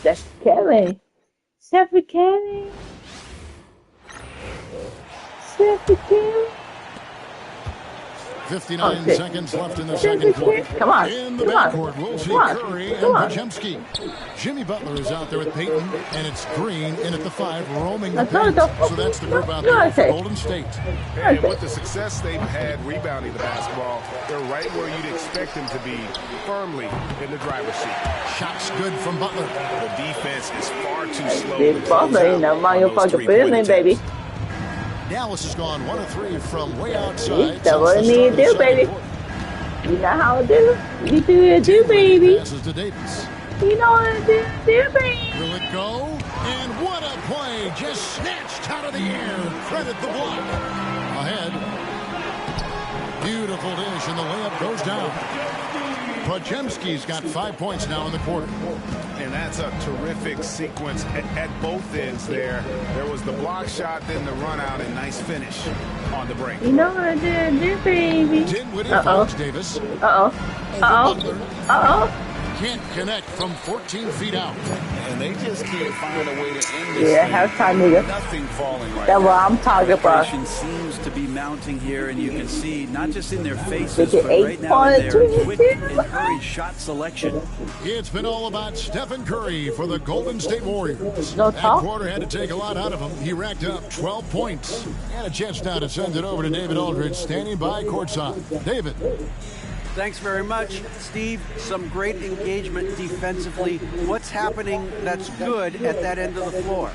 That's Kelly. Stephen Kelly. Stephen Kelly. 59 seconds left in the second quarter. Come on. In the backcourt, we'll see Curry and Podziemski. Jimmy Butler is out there with Peyton, and it's Green in at the 5, roaming the paint. So that's the group out there for Golden State. And with the success they've had rebounding the basketball, they're right where you'd expect them to be, firmly in the driver's seat. Shots good from Butler. The defense is far too slow. Big Butler, Mario fucking business, baby. Dallas has gone 1 of 3 from way outside. That's what I need to do, baby. You know how to do. You do it, do, baby. Passes to Davis. You know what to do, baby. Will it go? And what a play! Just snatched out of the air. Credit the block. Ahead. Beautiful dish, and the layup goes down. Podziemski's got 5 points now in the quarter. And that's a terrific sequence at both ends there. There was the block shot, then the run out, and nice finish on the break. You know what I do, baby. Dinwiddie finds Davis. Can't connect from 14 feet out. And they just can't find a way to end this. Yeah, halftime, nigga. Nothing falling right That's what I'm talking about. Seems to be mounting here, and you can see not just in their faces, but right now in their quick and hurried shot selection. It's been all about Stephen Curry for the Golden State Warriors. No that talk. quarter had to take a lot out of him. He racked up 12 points. And a chance now to send it over to David Aldridge, standing by courtside. David. Thanks very much, Steve. Some great engagement defensively. What's happening that's good at that end of the floor? I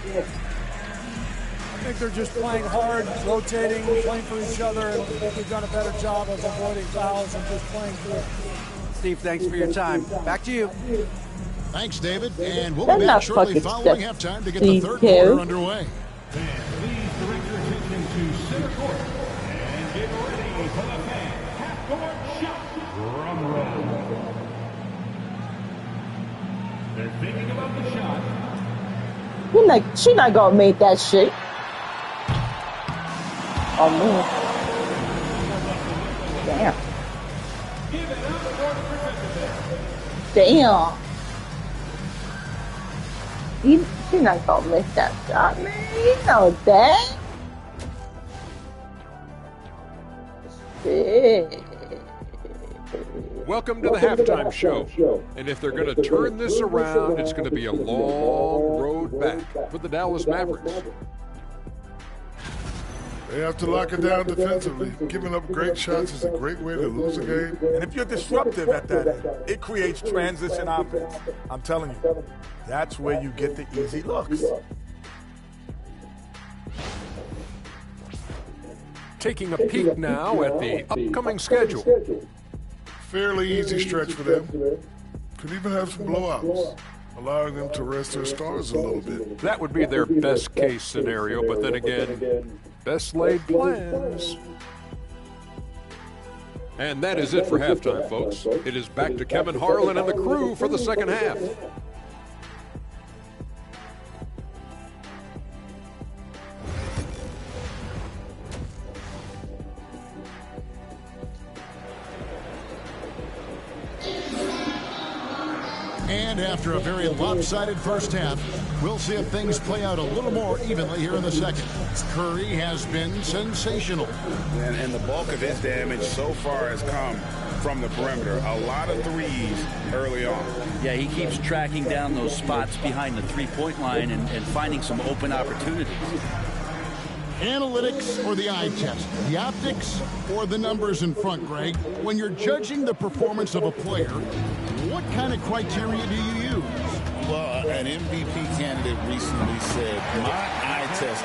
think they're just playing hard, rotating, playing for each other, and I think we've done a better job of avoiding fouls and just playing through. Steve, thanks for your time. Back to you. Thanks, David. And we'll be back shortly following halftime to get the third quarter underway. Please direct your attention to center court and get ready for the half-court shot. Drum roll. They're thinking about the shot. She not gonna make that shit. Oh man. Damn. Give it up for the participants. Damn. She not gonna miss that shot, man. You know that. Shit. Welcome to the halftime show. And if they're going to turn this around, it's going to be a long road back for the Dallas Mavericks. They have to lock it down defensively. Giving up great shots is a great way to lose a game. And if you're disruptive at that end, it creates transition offense. I'm telling you, that's where you get the easy looks. Taking a peek now at the upcoming schedule. Fairly easy stretch for them. Could even have some blowouts, allowing them to rest their stars a little bit. That would be their best case scenario, but then again, best laid plans. And that is it for halftime, folks. It is back to Kevin Harlan and the crew for the second half. And after a very lopsided first half, we'll see if things play out a little more evenly here in the second. Curry has been sensational. And the bulk of his damage so far has come from the perimeter. A lot of threes early on. Yeah, he keeps tracking down those spots behind the three-point line and finding some open opportunities. Analytics or the eye test? The optics or the numbers in front, Greg? When you're judging the performance of a player, what kind of criteria do you use? Well, an MVP candidate recently said, my eye test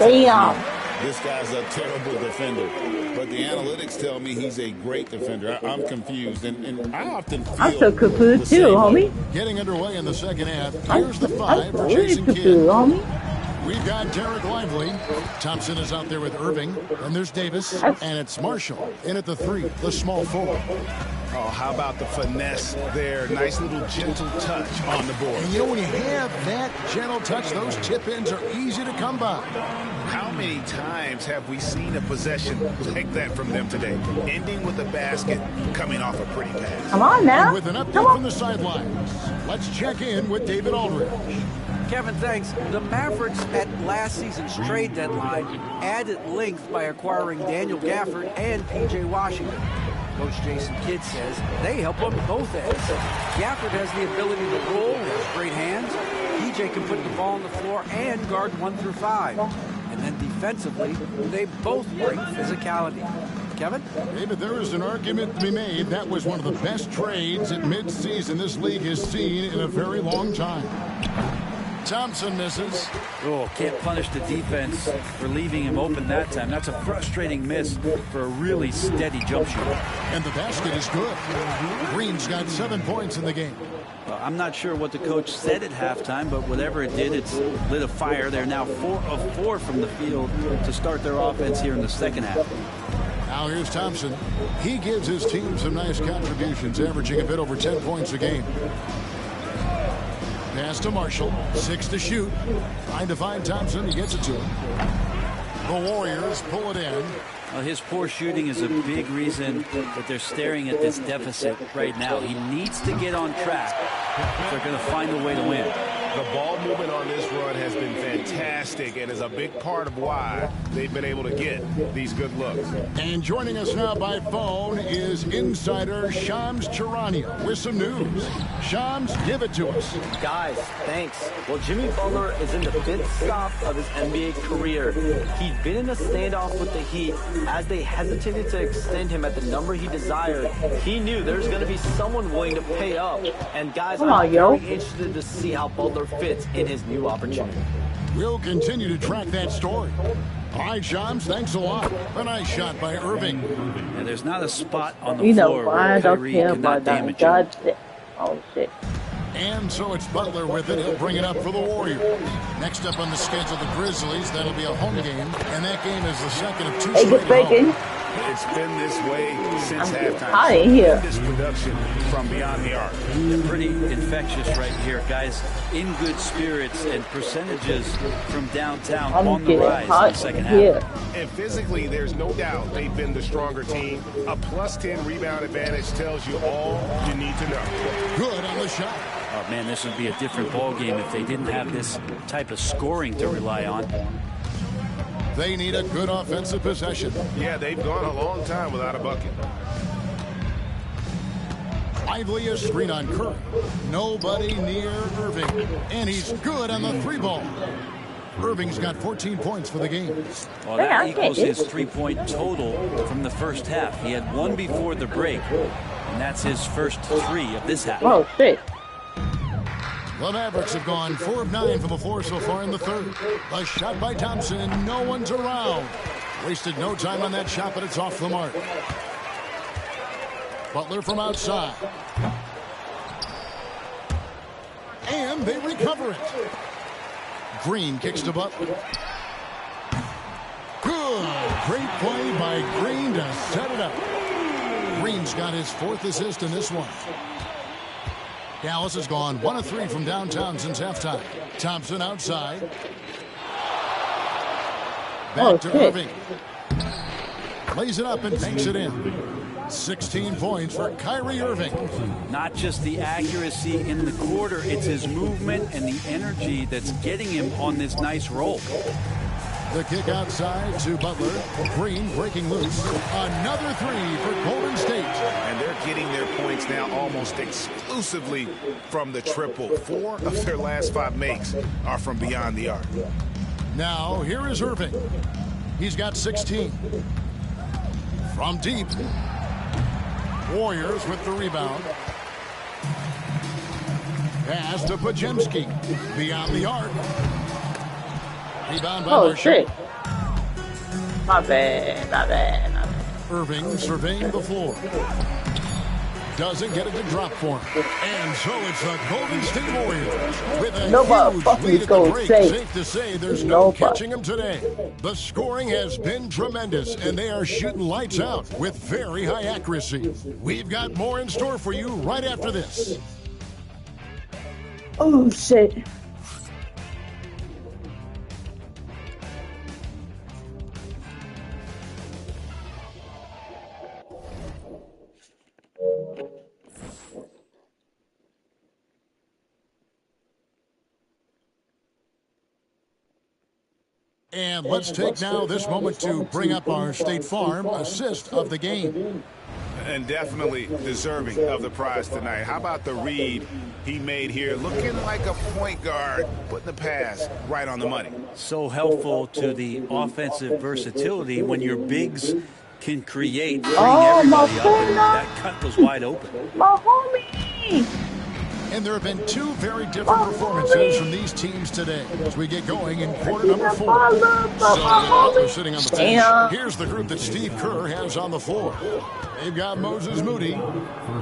this guy's a terrible defender. But the analytics tell me he's a great defender. I'm confused. And I often feel I'm so confused too, homie. Getting underway in the second half. Here's the 5 for really Jason confused, Kidd. homie. We've got Derek Lively. Thompson is out there with Irving. And there's Davis. And it's Marshall in at the 3, the small forward. Oh, how about the finesse there? Nice little gentle touch on the board. And you know, when you have that gentle touch, those tip-ins are easy to come by. How many times have we seen a possession like that from them today? Ending with a basket, coming off a pretty pass. Come on now. And with an update from the sidelines, let's check in with David Aldridge. Kevin, thanks. The Mavericks at last season's trade deadline added length by acquiring Daniel Gafford and P.J. Washington. Coach Jason Kidd says they help on both ends. Gafford has the ability to roll, has great hands. P.J. can put the ball on the floor and guard 1 through 5. And then defensively, they both bring physicality. Kevin? David, there is an argument to be made. That was one of the best trades at midseason this league has seen in a very long time. Thompson misses. Oh, can't punish the defense for leaving him open that time. That's a frustrating miss for a really steady jump shooter. And the basket is good. Green's got 7 points in the game. Well, I'm not sure what the coach said at halftime, but whatever it did, it's lit a fire. They're now 4 of 4 from the field to start their offense here in the second half. Now here's Thompson. He gives his team some nice contributions, averaging a bit over 10 points a game. Pass to Marshall. 6 to shoot. Trying to find Thompson. He gets it to him. The Warriors pull it in. Well, his poor shooting is a big reason that they're staring at this deficit right now. He needs to get on track if they're going to find a way to win. The ball movement on this run has been fantastic and is a big part of why they've been able to get these good looks. And joining us now by phone is insider Shams Charania with some news. Shams, give it to us. Guys, thanks. Well, Jimmy Butler is in the 5th stop of his NBA career. He'd been in a standoff with the Heat as they hesitated to extend him at the number he desired. He knew there's going to be someone willing to pay up. And guys, I'm very interested to see how Butler fits in his new opportunity. We'll continue to track that story. All right, Shams, thanks a lot. A nice shot by Irving. And there's not a spot on the floor where Kyrie cannot damage him. Oh, shit. And so it's Butler with it. He'll bring it up for the Warriors. Next up on the schedule, the Grizzlies. That'll be a home game. And that game is the second of 2 straight home. It's been this way since halftime. Hot in here. This production from beyond the arc. They're pretty infectious right here, guys. In good spirits and percentages from downtown on the rise in the second half. And physically, there's no doubt they've been the stronger team. A +10 rebound advantage tells you all you need to know. Good on the shot. Oh, man, this would be a different ball game if they didn't have this type of scoring to rely on. They need a good offensive possession. Yeah, they've gone a long time without a bucket. Lively a screen on Curry. Nobody near Irving. And he's good on the 3-ball. Irving's got 14 points for the game. Well, that equals his 3-point total from the first half. He had 1 before the break, and that's his first 3 of this half. Oh, shit. The Mavericks have gone 4 of 9 from the floor so far in the third. A shot by Thompson. No one's around. Wasted no time on that shot, but it's off the mark. Butler from outside. And they recover it. Green kicks to Butler. Good. Great play by Green to set it up. Green's got his 4th assist in this one. Dallas has gone 1 of 3 from downtown since halftime. Thompson outside. Back to Irving. Lays it up and banks it in. 16 points for Kyrie Irving. Not just the accuracy in the quarter, it's his movement and the energy that's getting him on this nice roll. The kick outside to Butler. Green breaking loose. Another 3 for Golden State. And they're getting their points now almost exclusively from the triple. 4 of their last 5 makes are from beyond the arc. Now, here is Irving. He's got 16. From deep. Warriors with the rebound. Pass to Podziemski. Beyond the arc. Rebound by Marshall. Shit. My bad. Irving surveying the floor. doesn't get it to drop for him. And so it's the Golden State Warriors with a Nobody huge lead at the break. Safe to say there's no Nobody. catching them today. The scoring has been tremendous, and they are shooting lights out with very high accuracy. We've got more in store for you right after this. Oh, shit. And let's take now this moment to bring up our State Farm assist of the game. And definitely deserving of the prize tonight. How about the read he made here? Looking like a point guard, putting the pass right on the money. So helpful to the offensive versatility when your bigs can create, freeing everybody up, and that cut was wide open. My homie! And there have been two very different performances from these teams today as we get going in quarter number 4. So they're sitting on the bench. Here's the group that Steve Kerr has on the floor. They've got Moses Moody.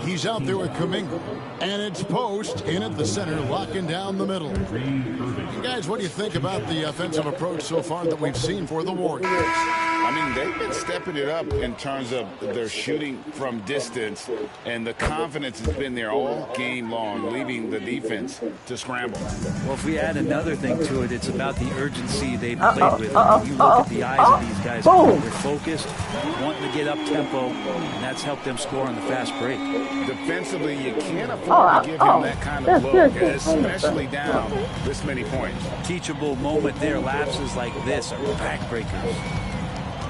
He's out there with Kuminga. And it's Post in at the center, locking down the middle. You guys, what do you think about the offensive approach so far that we've seen for the Warriors? I mean, they've been stepping it up in terms of their shooting from distance, and the confidence has been there all game long, leaving the defense to scramble. Well, if we add another thing to it, it's about the urgency they've played with. You look at the eyes of these guys, they're focused, wanting to get up tempo, and that's helped them score on the fast break. Defensively, you can't afford to give him that kind of look, especially down this many points. Teachable moment there. Lapses like this are backbreakers.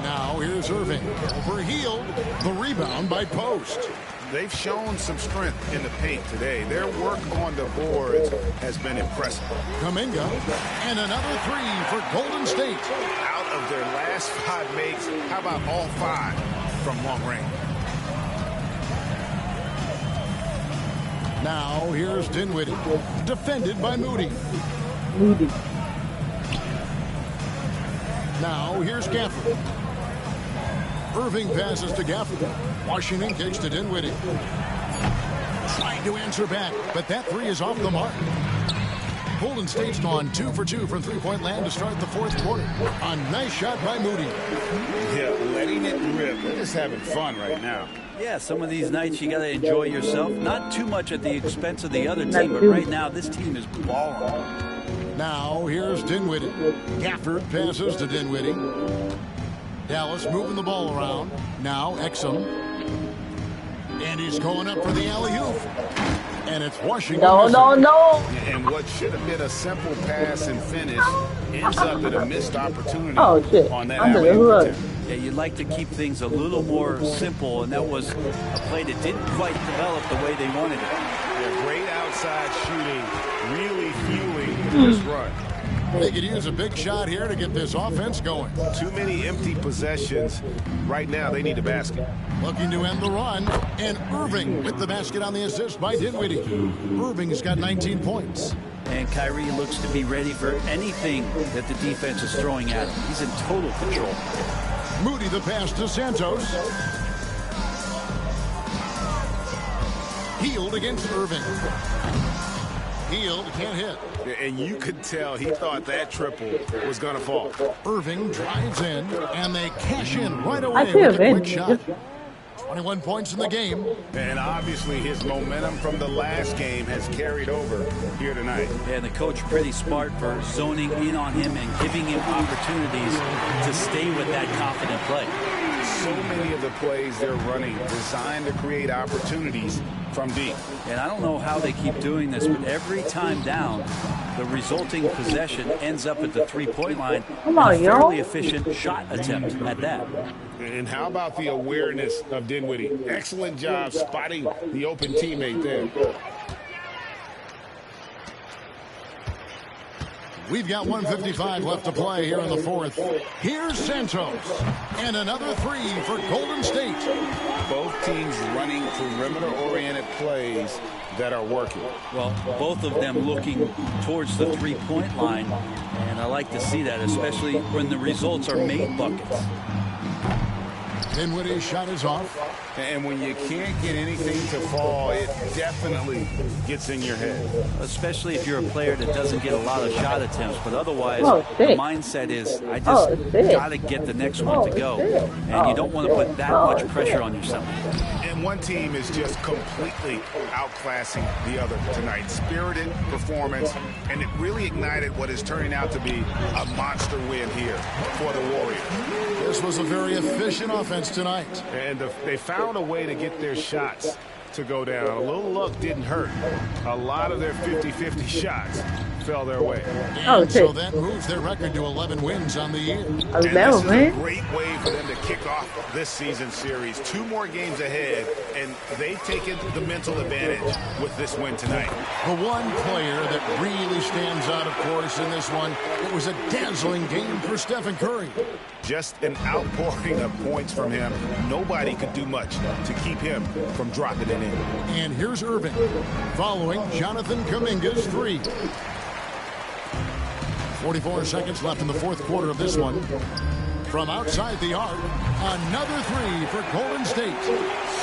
Now here's Irving. Overhealed. The rebound by Post. They've shown some strength in the paint today. Their work on the boards has been impressive. Kuminga, and another three for Golden State. Out of their last 5 makes, how about all 5 from long range? Now here's Dinwiddie, defended by Moody. Now here's Gafford. Irving passes to Gafford. Washington kicks to Dinwiddie. Trying to answer back, but that three is off the mark. Golden State's gone 2 for 2 from three-point land to start the 4th quarter. A nice shot by Moody. Yeah, letting it rip. They're just having fun right now. Yeah, some of these nights you got to enjoy yourself. Not too much at the expense of the other team, but right now this team is balling. Now here's Dinwiddie. Gafford passes to Dinwiddie. Dallas moving the ball around. Now Exum. And he's going up for the alley-oop. And it's Washington. No. And what should have been a simple pass and finish ends up in a missed opportunity on that alley-oop. Yeah, you'd like to keep things a little more simple, and that was a play that didn't quite develop the way they wanted it. Yeah, great outside shooting, really fueling this run. They could use a big shot here to get this offense going. Too many empty possessions. Right now, they need a basket. Looking to end the run, and Irving with the basket on the assist by Dinwiddie. Irving's got 19 points. And Kyrie looks to be ready for anything that the defense is throwing at him. He's in total control. Moody the pass to Santos. Healed against Irving. Healed, can't hit. And you could tell he thought that triple was going to fall. Irving drives in, and they cash in right away with a quick shot. 21 points in the game. And obviously his momentum from the last game has carried over here tonight. And the coach pretty smart for zoning in on him and giving him opportunities to stay with that confident play. So many of the plays they're running designed to create opportunities from deep. And I don't know how they keep doing this, but every time down, the resulting possession ends up at the three-point line. Come on, a fairly efficient shot attempt at that. And how about the awareness of Dinwiddie? Excellent job spotting the open teammate there. We've got 1:55 left to play here in the 4th. Here's Santos. And another three for Golden State. Both teams running perimeter-oriented plays that are working. Well, both of them looking towards the three-point line. And I like to see that, especially when the results are made buckets. Dinwiddie's shot is off. And when you can't get anything to fall, it definitely gets in your head. Especially if you're a player that doesn't get a lot of shot attempts. But otherwise, the mindset is, I just got to get the next one to go. And you don't want to put that much pressure on yourself. And one team is just completely outclassing the other tonight. Spirited performance, and it really ignited what is turning out to be a monster win here for the Warriors. This was a very efficient offense tonight. And they found a way to get their shots to go down. A little luck didn't hurt. A lot of their 50-50 shots fell their way. And so that moves their record to 11 wins on the year. And this is a great way for them to kick off this season series. 2 more games ahead, and they've taken the mental advantage with this win tonight. The one player that really stands out, of course, in this one, it was a dazzling game for Stephen Curry. Just an outpouring of points from him. Nobody could do much to keep him from dropping it in. And here's Irving, following Jonathan Kuminga's 3. 44 seconds left in the fourth quarter of this one. From outside the arc, another 3 for Golden State.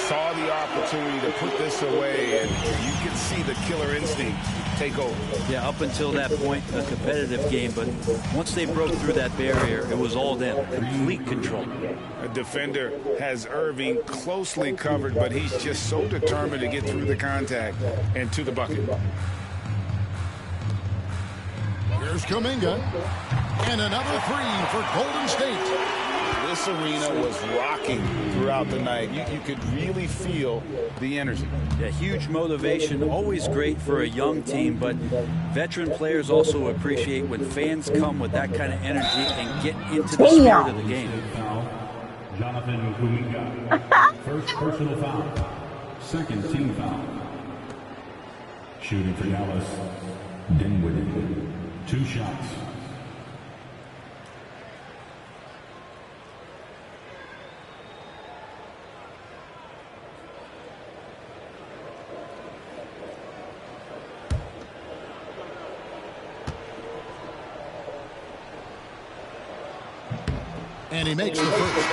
Saw the opportunity to put this away, and you can see the killer instinct take over. Yeah, up until that point, a competitive game, but once they broke through that barrier, it was all them. Complete control. A defender has Irving closely covered, but he's just so determined to get through the contact and to the bucket. Here's Kuminga. And another 3 for Golden State. This arena was rocking throughout the night. You could really feel the energy. Yeah, huge motivation. Always great for a young team, but veteran players also appreciate when fans come with that kind of energy and get into the spirit of the game. Jonathan Kuminga. First personal foul. Second team foul. Shooting for Dallas, Dinwiddie. 2 shots. And he makes the first.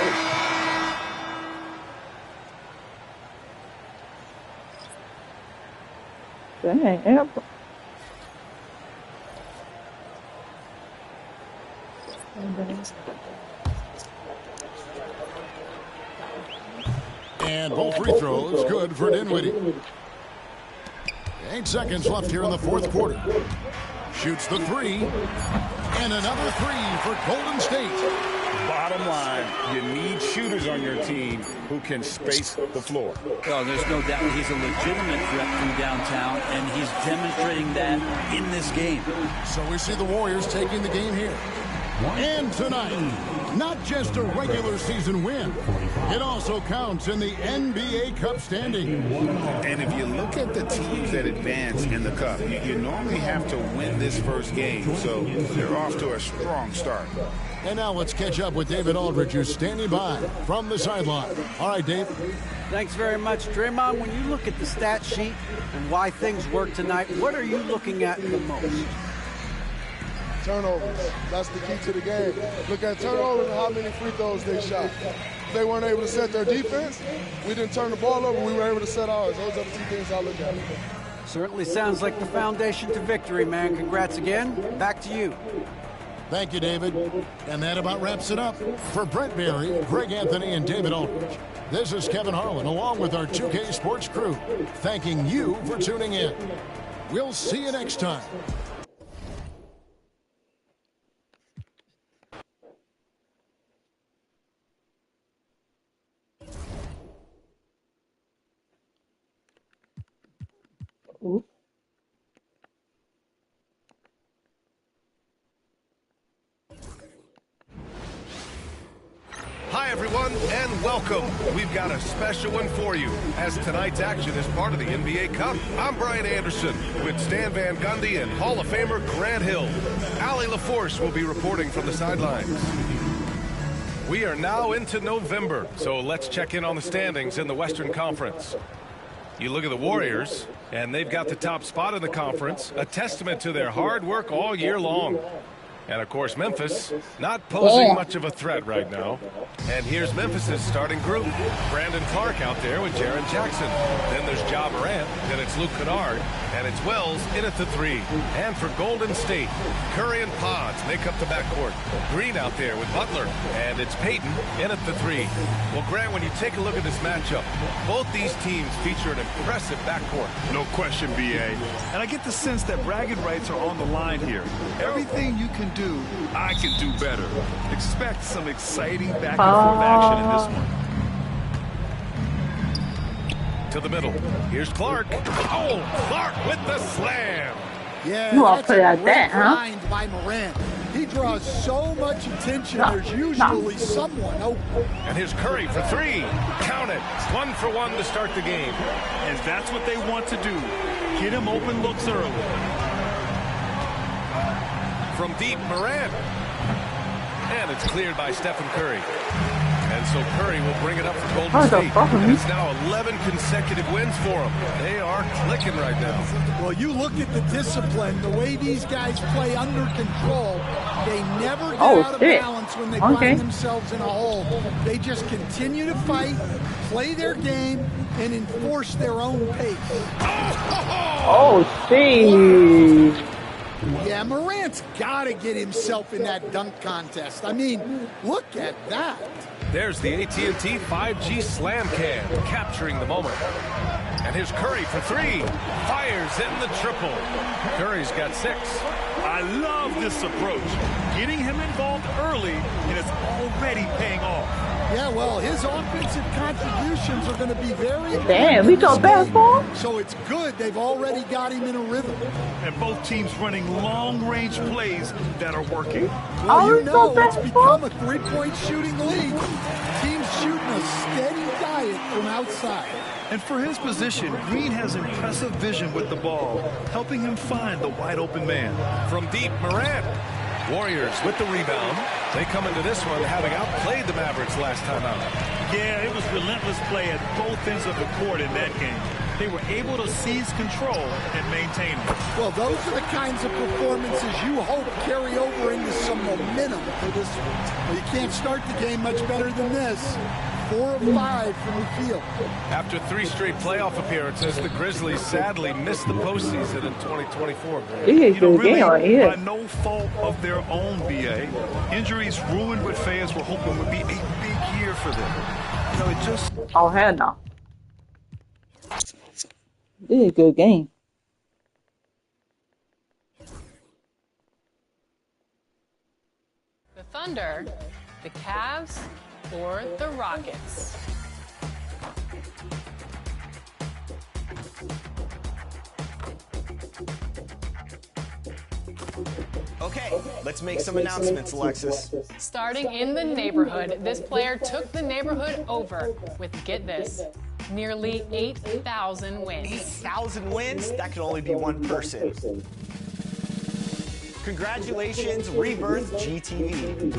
Dang, And both free throws good for Dinwiddie. 8 seconds left here in the fourth quarter. Shoots the 3. And another 3 for Golden State. Bottom line, you need shooters on your team who can space the floor. Oh, there's no doubt he's a legitimate threat from downtown, and he's demonstrating that in this game. So we see the Warriors taking the game here. And tonight, not just a regular season win, it also counts in the NBA Cup standing. And if you look at the teams that advance in the Cup, you normally have to win this first game, so they're off to a strong start. And now let's catch up with David Aldridge, who's standing by from the sideline. All right, Dave. Thanks very much, Draymond. When you look at the stat sheet and why things work tonight, what are you looking at the most? Turnovers. That's the key to the game. Look at turnovers and how many free throws they shot. If they weren't able to set their defense, we didn't turn the ball over, we were able to set ours. Those are the 2 things I look at. Certainly sounds like the foundation to victory, man. Congrats again. Back to you. Thank you, David. And that about wraps it up. For Brent Berry, Greg Anthony, and David Aldridge, this is Kevin Harlan, along with our 2K Sports crew, thanking you for tuning in. We'll see you next time. Ooh. Hi, everyone, and welcome. We've got a special one for you, as tonight's action is part of the NBA Cup. I'm Brian Anderson with Stan Van Gundy and Hall of Famer Grant Hill. Allie LaForce will be reporting from the sidelines. We are now into November, so let's check in on the standings in the Western Conference. You look at the Warriors, and they've got the top spot in the conference, a testament to their hard work all year long. And, of course, Memphis not posing much of a threat right now. And here's Memphis's starting group. Brandon Clark out there with Jaren Jackson. Then there's Ja Morant. Then it's Luke Kennard. And it's Wells in at the 3. And for Golden State, Curry and Pods make up the backcourt. Green out there with Butler. And it's Payton in at the 3. Well, Grant, when you take a look at this matchup, both these teams feature an impressive backcourt. No question, B.A. And I get the sense that bragging rights are on the line here. Everything you can do, I can do better. Expect some exciting back-and-forth action in this one. To the middle. Here's Clark. Oh, Clark with the slam. Yeah, You all that's put it a out there, great huh? grind by Morant. He draws so much attention, there's usually someone open. And here's Curry for 3. Count it. 1 for 1 to start the game. And that's what they want to do. Get him open looks early. From deep, Morant. And it's cleared by Stephen Curry. And so Curry will bring it up for Golden State. And it's now 11 consecutive wins for them. They are clicking right now. Well, you look at the discipline, the way these guys play under control. They never get out of balance when they find themselves in a hole. They just continue to fight, play their game, and enforce their own pace. Oh, see. Yeah, Morant's got to get himself in that dunk contest. I mean, look at that. There's the AT&T 5G Slam Cam, capturing the moment. And here's Curry for 3. Fires in the triple. Curry's got 6. I love this approach. Getting him involved early, and it's already paying off. Yeah, well, his offensive contributions are going to be very important. Damn, we go basketball? So it's good they've already got him in a rhythm. And both teams running long-range plays that are working. Well, you know, it's become a three-point shooting league. Teams shooting a steady diet from outside. And for his position, Green has impressive vision with the ball, helping him find the wide-open man. From deep, Morant. Warriors with the rebound. They come into this one having outplayed the Mavericks last time out. Yeah, it was relentless play at both ends of the court in that game. They were able to seize control and maintain it. Well, those are the kinds of performances you hope carry over into some momentum for this one. Well, you can't start the game much better than this. 4 of 5 from the field. After 3 straight playoff appearances, the Grizzlies sadly missed the postseason in 2024. Really, by no fault of their own, BA. Injuries ruined what fans were hoping would be a big year for them. You know, it just... Oh, hell no. This is a good game. The Thunder, the Cavs, or the Rockets? Okay, let's make some announcements, Alexis. Starting in the neighborhood, this player took the neighborhood over with, get this, nearly 8,000 wins. 8,000 wins? That can only be one person. Congratulations, Rebirth GTV.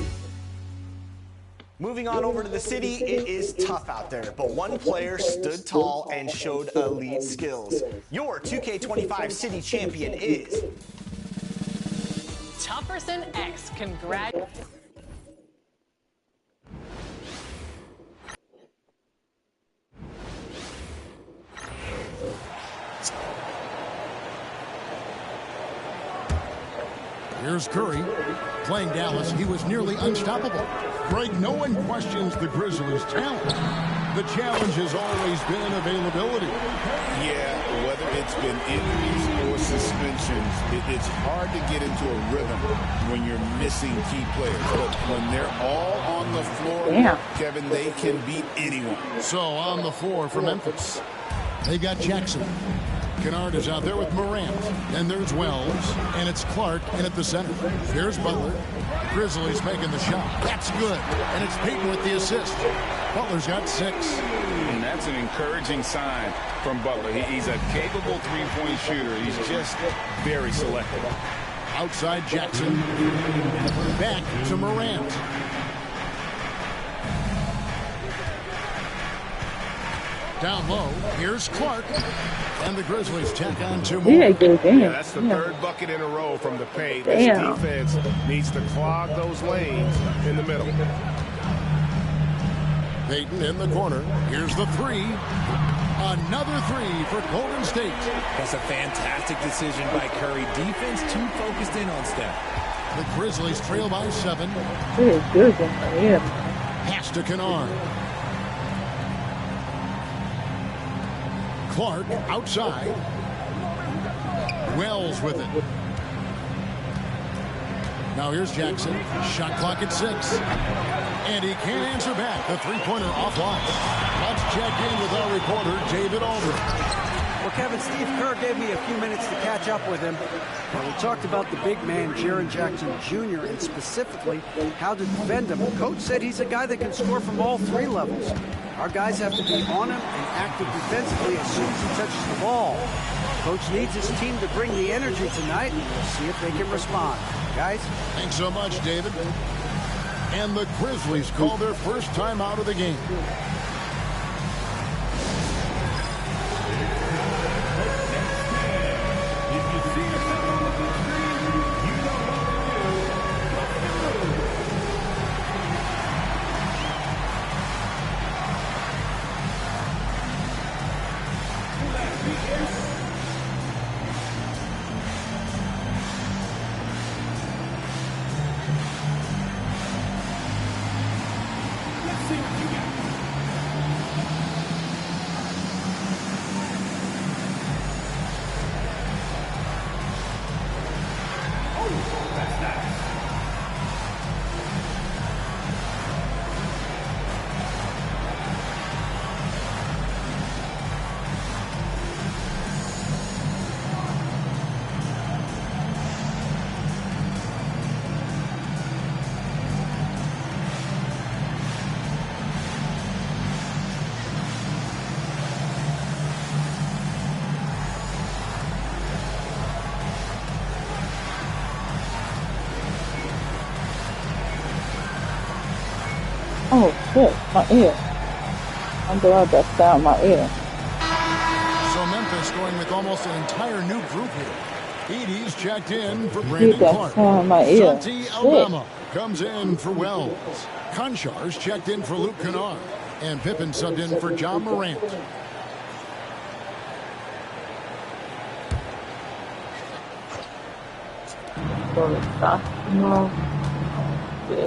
Moving on over to the city, it is tough out there, but one player stood tall and showed elite skills. Your 2K25 city champion is... Tufferson X, congratulations. Here's Curry. Playing Dallas, he was nearly unstoppable. Greg, no one questions the Grizzlies' talent. The challenge has always been availability. Yeah, whether it's been injuries or suspensions, it's hard to get into a rhythm when you're missing key players. But when they're all on the floor, Kevin, they can beat anyone. So on the floor for Memphis, they got Jackson. Kennard is out there with Morant. Then there's Wells, and it's Clark in at the center. Here's Butler. Grizzlies making the shot. That's good. And it's Payton with the assist. Butler's got 6. And that's an encouraging sign from Butler. He's a capable three-point shooter. He's just very selective. Outside Jackson. Back to Morant. Down low, here's Clark. And the Grizzlies tack on 2 more. Yeah, that's the third bucket in a row from the paint. This defense needs to clog those lanes in the middle. Payton in the corner. Here's the 3. Another 3 for Golden State. That's a fantastic decision by Curry. Defense too focused in on Steph. The Grizzlies trail by 7. Pass to Kennard. Clark outside. Wells with it. Now here's Jackson. Shot clock at 6. And he can't answer back. The three-pointer offline. Let's check in with our reporter, David Aldridge. Well, Kevin, Steve Kerr gave me a few minutes to catch up with him. We talked about the big man, Jaren Jackson Jr., and specifically how to defend him. Coach said he's a guy that can score from all 3 levels. Our guys have to be on him and active defensively as soon as he touches the ball. Coach needs his team to bring the energy tonight, and we'll see if they can respond. Guys? Thanks so much, David. And the Grizzlies call their first time out of the game. Oh shit, my ear. I'm glad that's down my ear. So Memphis going with almost an entire new group here. Edie's checked in for Brandon Clark. Santi Aldama comes in for Wells. Konchar's checked in for Luke Kennard. And Pippen subbed in for John Morant.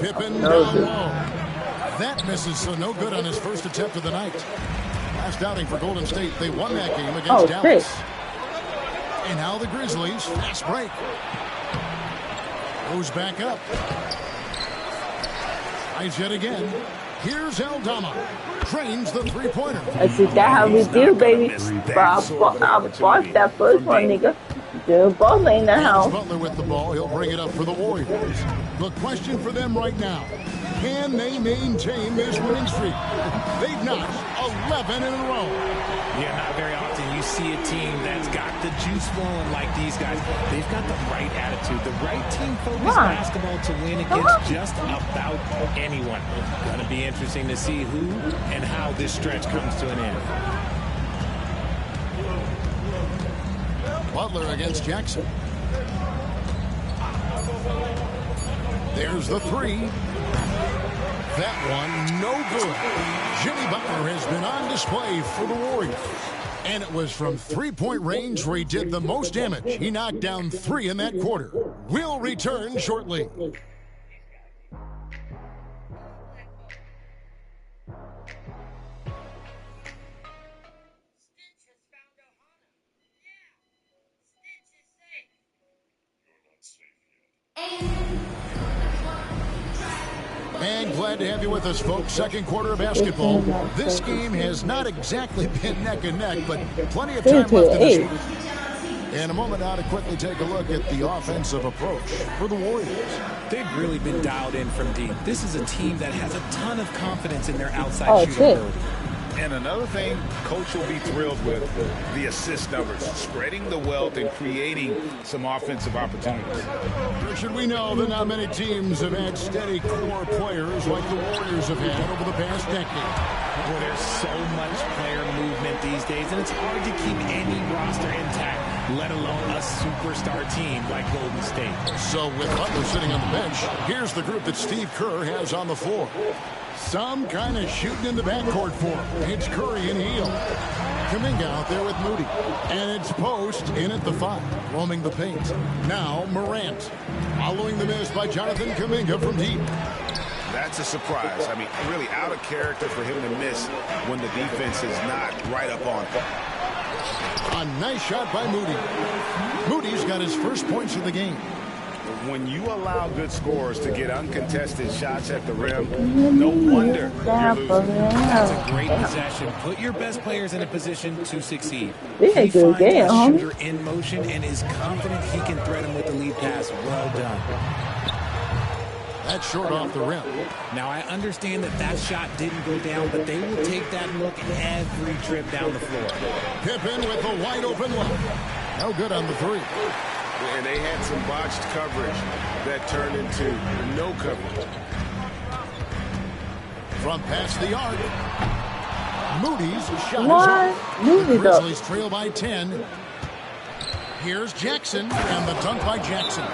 Pippen down low. That misses, so no good on his first attempt of the night. Last outing for Golden State, they won that game against Dallas. And now the Grizzlies, fast break. Goes back up. Tries yet again. Here's Aldama. Drains the three-pointer. That's how we do, baby. I bought that first one, nigga. Bill Butler in the house. Butler with the ball. He'll bring it up for the Warriors. The question for them right now, can they maintain this winning streak? They've notched 11 in a row. Yeah, not very often you see a team that's got the juice flowing like these guys. They've got the right attitude, the right team-focused basketball to win against just about anyone. Going to be interesting to see who and how this stretch comes to an end. Butler against Jackson. There's the three. That one, no good. Jimmy Butler has been on display for the Warriors. And it was from three-point range where he did the most damage. He knocked down 3 in that quarter. We'll return shortly. And glad to have you with us, folks. Second quarter of basketball. This game has not exactly been neck and neck, but plenty of time left in this one. In a moment now to quickly take a look at the offensive approach for the Warriors. They've really been dialed in from deep. This is a team that has a ton of confidence in their outside shooting ability. And another thing Coach will be thrilled with, the assist numbers, spreading the wealth and creating some offensive opportunities. Should we know that not many teams have had steady core players like the Warriors have had over the past decade. Well, there's so much player movement these days, and it's hard to keep any roster intact, let alone a superstar team like Golden State. So with Butler sitting on the bench, here's the group that Steve Kerr has on the floor. Some kind of shooting in the backcourt for him. It's Curry and Hield. Kuminga out there with Moody. And it's Post in at the 5, roaming the paint. Now Morant. Following the miss by Jonathan Kuminga from deep. That's a surprise. I mean, really out of character for him to miss when the defense is not right up on him. A nice shot by Moody. Moody's got his first points of the game. When you allow good scorers to get uncontested shots at the rim, no wonder you're losing. That's a great possession. Put your best players in a position to succeed. This He ain't good finds game, a homie. shooter in motion and is confident he can thread him with the lead pass. Well done. That's short off the rim. Now, I understand that shot didn't go down, but they will take that look every trip down the floor. Pippen with a wide open look. No good on the 3. And they had some botched coverage that turned into no coverage. From past the arc. Moody's shot What? is up. Moody The Grizzlies trail by 10. Here's Jackson, and the dunk by Jackson.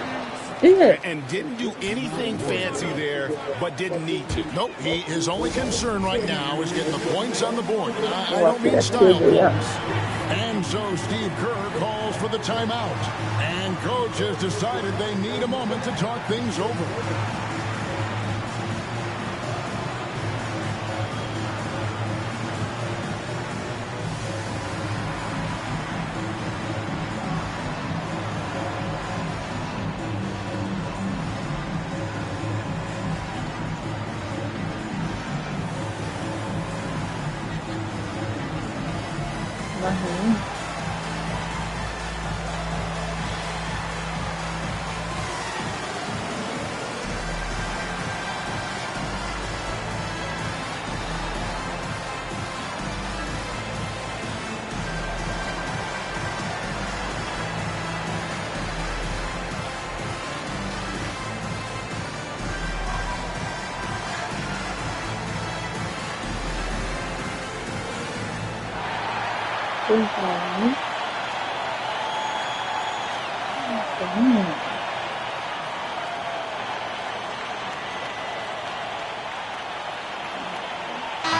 And didn't do anything fancy there, but didn't need to. Nope, his only concern right now is getting the points on the board. I don't mean style points. And so Steve Kerr calls for the timeout. And coach has decided they need a moment to talk things over.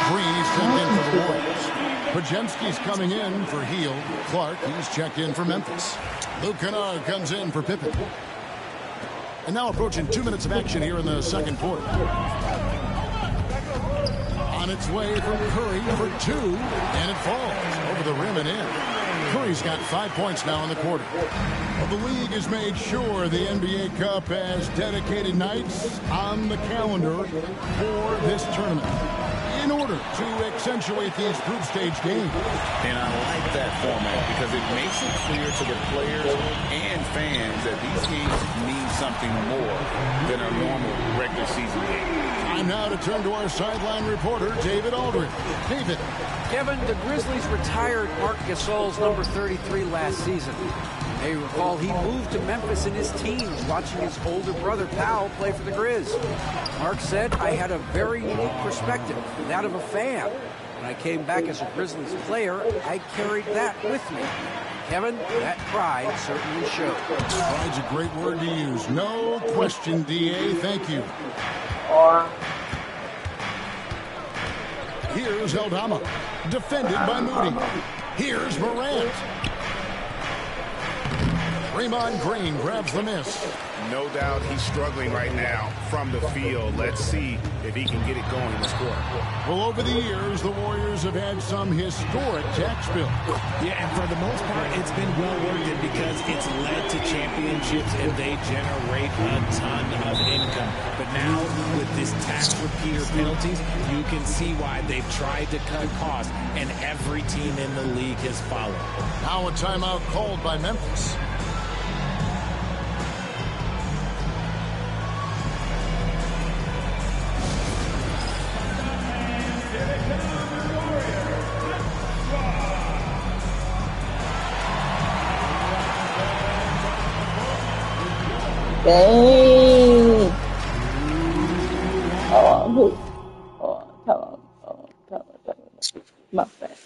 Green's checked in for the Warriors. Pajemski's coming in for Hield. Clark, he's checked in for Memphis. Luke Kennard comes in for Pippen. And now approaching 2 minutes of action here in the second quarter. On its way from Curry for 2, and it falls over the rim and in. Curry's got 5 points now in the quarter. Well, the league has made sure the NBA Cup has dedicated nights on the calendar for this tournament in order to accentuate these group stage games. And I like that format because it makes it clear to the players and fans that these games mean something more than a normal regular season game. Time now to turn to our sideline reporter, David Aldridge. David. Kevin, the Grizzlies retired Marc Gasol's number 33 last season. You may recall he moved to Memphis in his teens, watching his older brother Powell play for the Grizz. Mark said, I had a very unique perspective, that of a fan. When I came back as a Grizzlies player, I carried that with me. Kevin, that pride certainly showed. Pride's a great word to use. No question, D.A. Thank you. Here's Eldama, defended by Moody. Here's Morant. Draymond Green grabs the miss. No doubt he's struggling right now from the field. Let's see if he can get it going this quarter. Well, over the years, the Warriors have had some historic tax bills. Yeah, and for the most part, it's been well worth it because it's led to championships and they generate a ton of income. But now, with this tax repeater penalties, you can see why they've tried to cut costs, and every team in the league has followed. Now a timeout called by Memphis. Dang. Who? Tell him. My bad.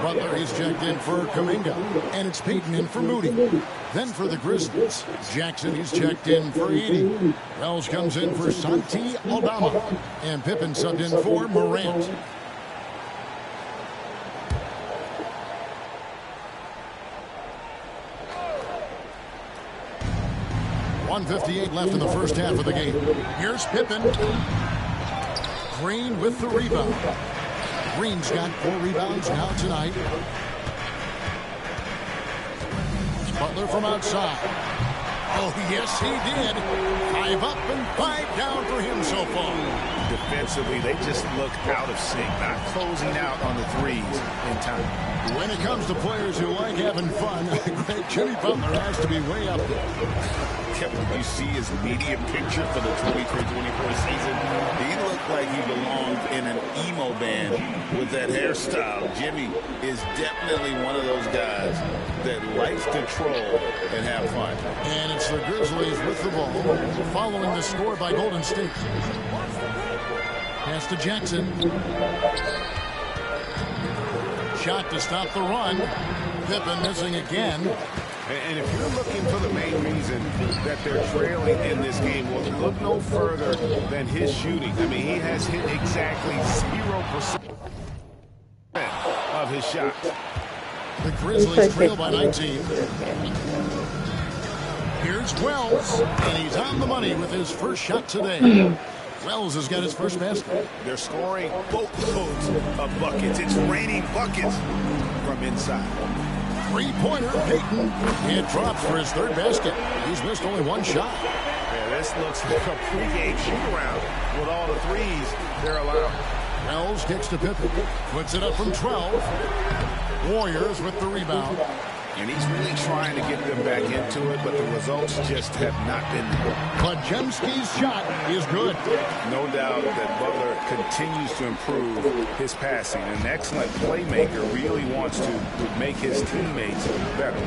Butler is checked in for Kuminga, and it's Peyton in for Moody. Then for the Grizzlies, Jackson is checked in for Edey. Wells comes in for Santi Aldama, and Pippen subbed in for Morant. .158 left in the first half of the game. Here's Pippen. Green with the rebound. Green's got 4 rebounds now tonight. It's Butler from outside. Oh, yes, he did. 5 up and 5 down for him so far. Defensively, they just look out of sync, not closing out on the threes in time. When it comes to players who like having fun, great Jimmy Butler has to be way up there. Kevin, did you see his media picture for the 23-24 season? He looked like he belonged in an emo band with that hairstyle. Jimmy is definitely one of those guys that likes to troll and have fun. And it's the Grizzlies with the ball, following the score by Golden State. Pass to Jackson. Shot to stop the run. Pippen missing again. And if you're looking for the main reason that they're trailing in this game, well, look no further than his shooting. I mean, he has hit exactly 0% of his shots. The Grizzlies trail by 19. Here's Wells, and he's on the money with his first shot today. Wells has got his first basket. They're scoring boatloads of buckets. It's raining buckets from inside. Three-pointer, Peyton. It drops for his third basket. He's missed only 1 shot. Yeah, this looks like a pregame shoot-around with all the threes they're allowed. Wells kicks to Pippen. Puts it up from 12. Warriors with the rebound. And he's really trying to get them back into it, but the results just have not been good. Podziemski's shot is good. No doubt that Butler continues to improve his passing. An excellent playmaker, really wants to make his teammates better.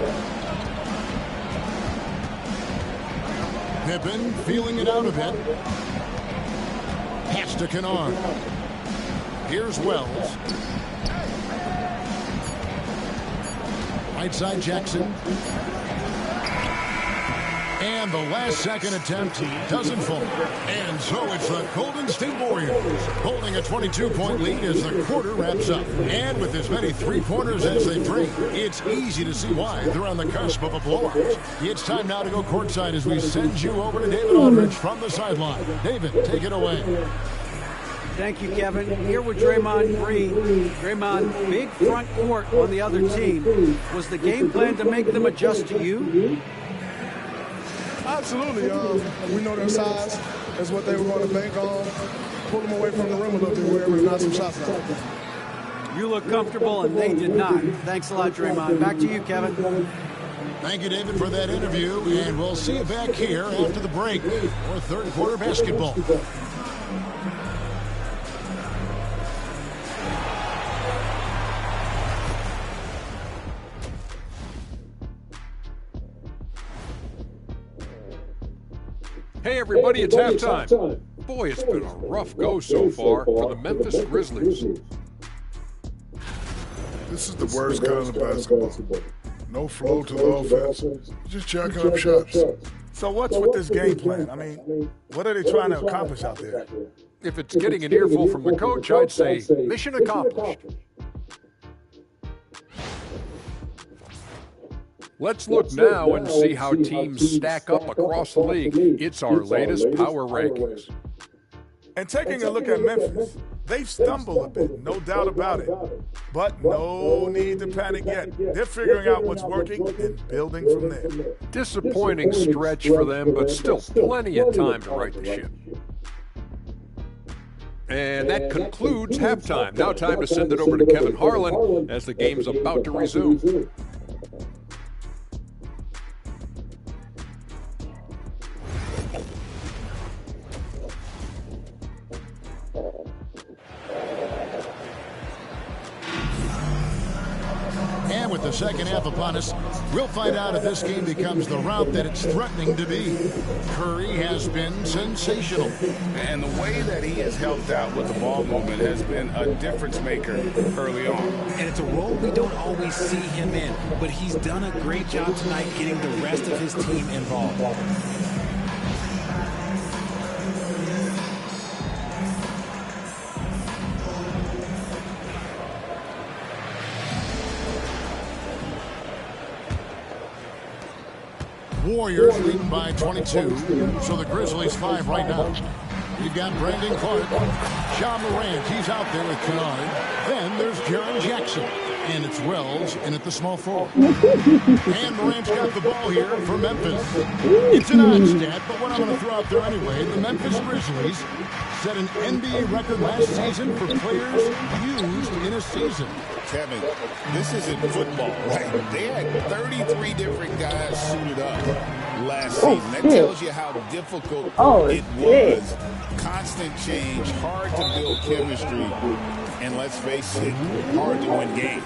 Pippen feeling it out a bit. Pass to Kennard. Here's Wells. Right side Jackson. And the last second attempt doesn't fall. And so it's the Golden State Warriors holding a 22-point lead as the quarter wraps up. And with as many three-pointers as they bring, it's easy to see why they're on the cusp of a blowout. It's time now to go courtside as we send you over to David Aldridge from the sideline. David, take it away. Thank you, Kevin. Here with Draymond Green. Draymond, big front court on the other team. Was the game plan to make them adjust to you? Absolutely. We know their size is what they were going to bank on. Pull them away from the rim a little bit. We were able to knock some shots down. You look comfortable, and they did not. Thanks a lot, Draymond. Back to you, Kevin. Thank you, David, for that interview, and we'll see you back here after the break for third quarter basketball. Hey everybody, it's halftime. Boy, it's been a rough go so far for the Memphis Grizzlies. This is the worst kind of basketball. No flow to the offense. Just jacking up shots. So what's with this game plan? I mean, what are they trying to accomplish out there? If it's getting an earful from the coach, I'd say mission accomplished. Let's look now and see how teams stack up across the league. It's our latest power rankings. And taking a look at Memphis, they've stumbled a bit, no doubt about it. But no need to panic yet. They're figuring out what's working and building from there. Disappointing stretch for them, but still plenty of time to right the ship. And that concludes halftime. Now time to send it over to Kevin Harlan as the game's about to resume. And with the second half upon us, we'll find out if this game becomes the rout that it's threatening to be. Curry has been sensational. And the way that he has helped out with the ball movement has been a difference maker early on. And it's a role we don't always see him in, but he's done a great job tonight getting the rest of his team involved. Warriors leading by 22, so the Grizzlies 5 right now. You've got Brandon Clark, Ja Morant, he's out there with Kennard. Then there's Jaren Jackson, and it's Wells in at the small forward. And Morant's got the ball here for Memphis. It's an odd stat, but what I'm going to throw out there anyway, the Memphis Grizzlies set an NBA record last season for players used in a season. Kevin, this isn't football, right? They had 33 different guys suited up last season. That tells you how difficult it was. Constant change, hard to build chemistry, and let's face it, hard to win games.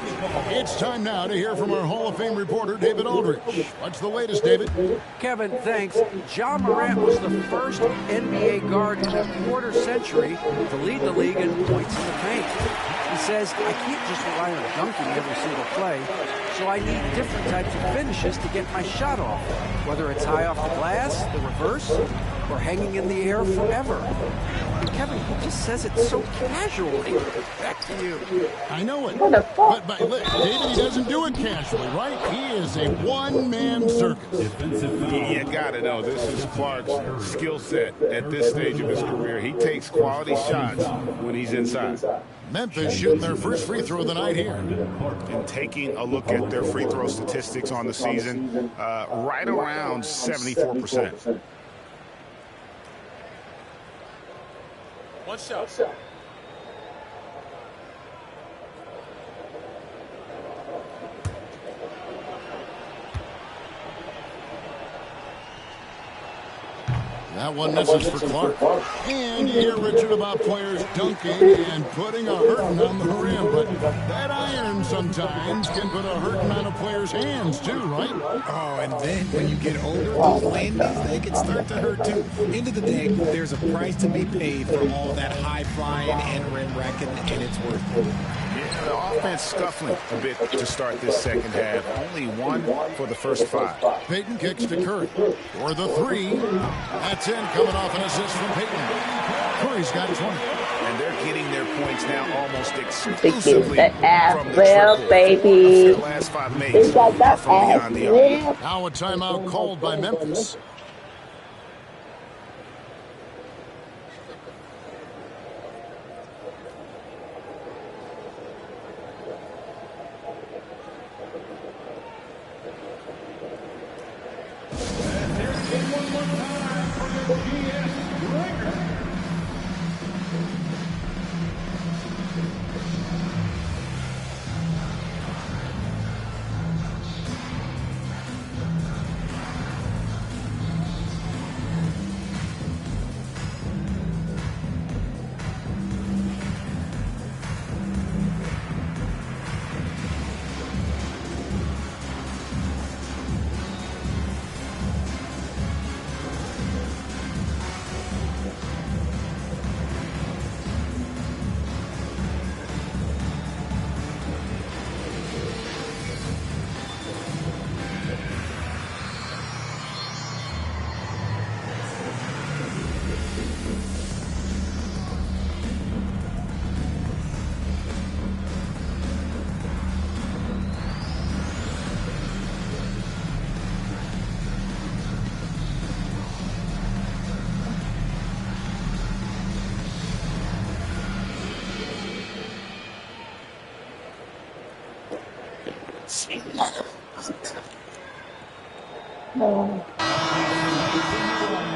It's time now to hear from our Hall of Fame reporter, David Aldridge. What's the latest, David? Kevin, thanks. Ja Morant was the first NBA guard in a quarter century to lead the league in points in the paint. He says, I can't just rely on dunking every single play, so I need different types of finishes to get my shot off, whether it's high off the glass, the reverse, or hanging in the air forever. And Kevin, he just says it so casually. Back to you. I know it. But look, David, he doesn't do it casually, right? He is a one-man circus. You gotta know, this is Clark's skill set at this stage of his career. He takes quality shots when he's inside. Memphis shooting their first free throw of the night here. And taking a look at their free throw statistics on the season, right around 74%. One shot. That one misses for Clark. And you hear Richard about players dunking and putting a hurting on the rim, but that iron sometimes can put a hurting on a player's hands too, right? Oh, and then when you get older, those landings, they can start to hurt too. End of the day, there's a price to be paid for all that high flying and rim wrecking, and it's worth it. Yeah, the offense scuffling a bit to start this second half. Only one for the first 5. Payton kicks to Curry for the 3. That's in, coming off an assist from Payton. Curry's got 20. And they're getting their points now almost exclusively from the triple. Baby. Their last 5 makes are from beyond the arc. Now a timeout called by Memphis.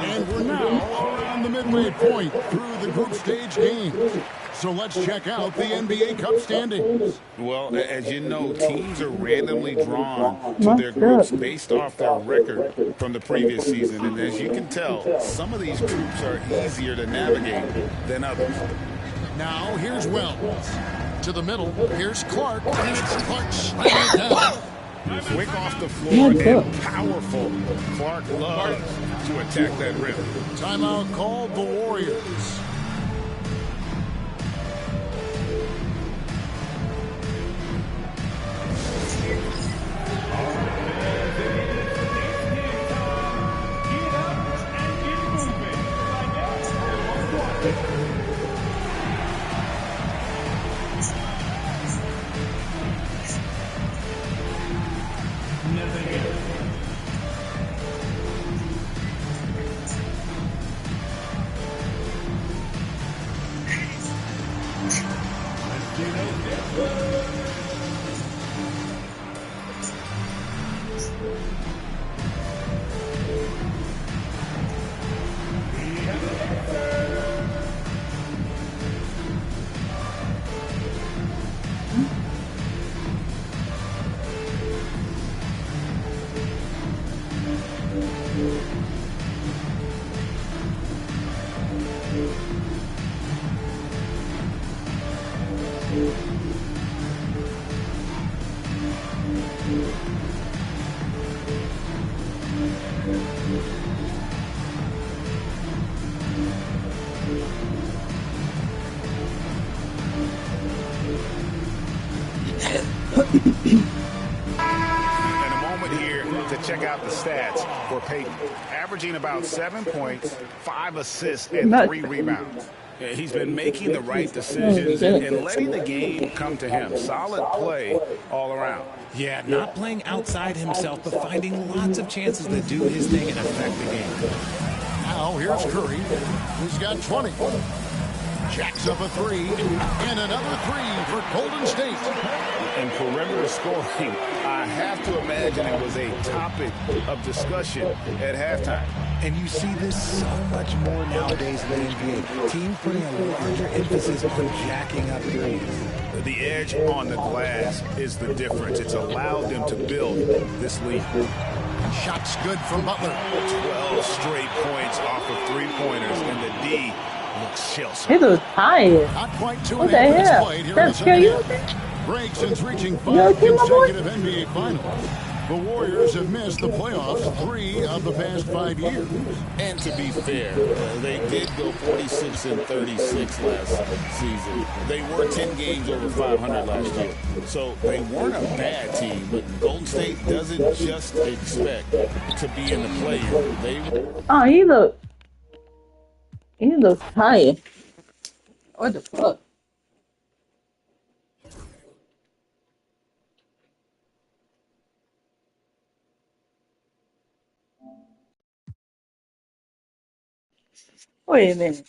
And we're now around the midway point through the group stage games. So let's check out the NBA Cup standings. Well, as you know, teams are randomly drawn to their groups based off their record from the previous season. And as you can tell, some of these groups are easier to navigate than others. Now, here's Wells. To the middle, here's Clark, and it's Clark slamming it down. Quick off the floor and powerful. Clark loves to attack that rim. Timeout called the Warriors. Check out the stats for Peyton. Averaging about 7 points, 5 assists, and 3 rebounds. He's been making the right decisions and letting the game come to him. Solid play all around. Yeah, not playing outside himself, but finding lots of chances to do his thing and affect the game. Now here's Curry, who's got 20. Jacks up a 3, and another 3 for Golden State. And perimeter scoring, I have to imagine it was a topic of discussion at halftime. And you see this so much more nowadays in the NBA. Teams putting a larger emphasis on jacking up threes. The edge on the glass is the difference. It's allowed them to build this lead. Shots good from Butler. 12 straight points off of three-pointers, and the D looks shell-shocked. He looks tired. Not quite What the hell? That scare you? Break since reaching 5 consecutive NBA Finals. The Warriors have missed the playoffs 3 of the past 5 years. And to be fair, they did go 46 and 36 last season. They were 10 games over 500 last year. So they weren't a bad team, but Golden State doesn't just expect to be in the play-in. Oh, he looks tired. What the fuck? Wait a minute.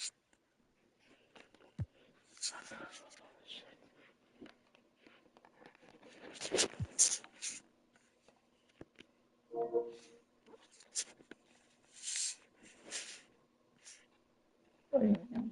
Wait a minute.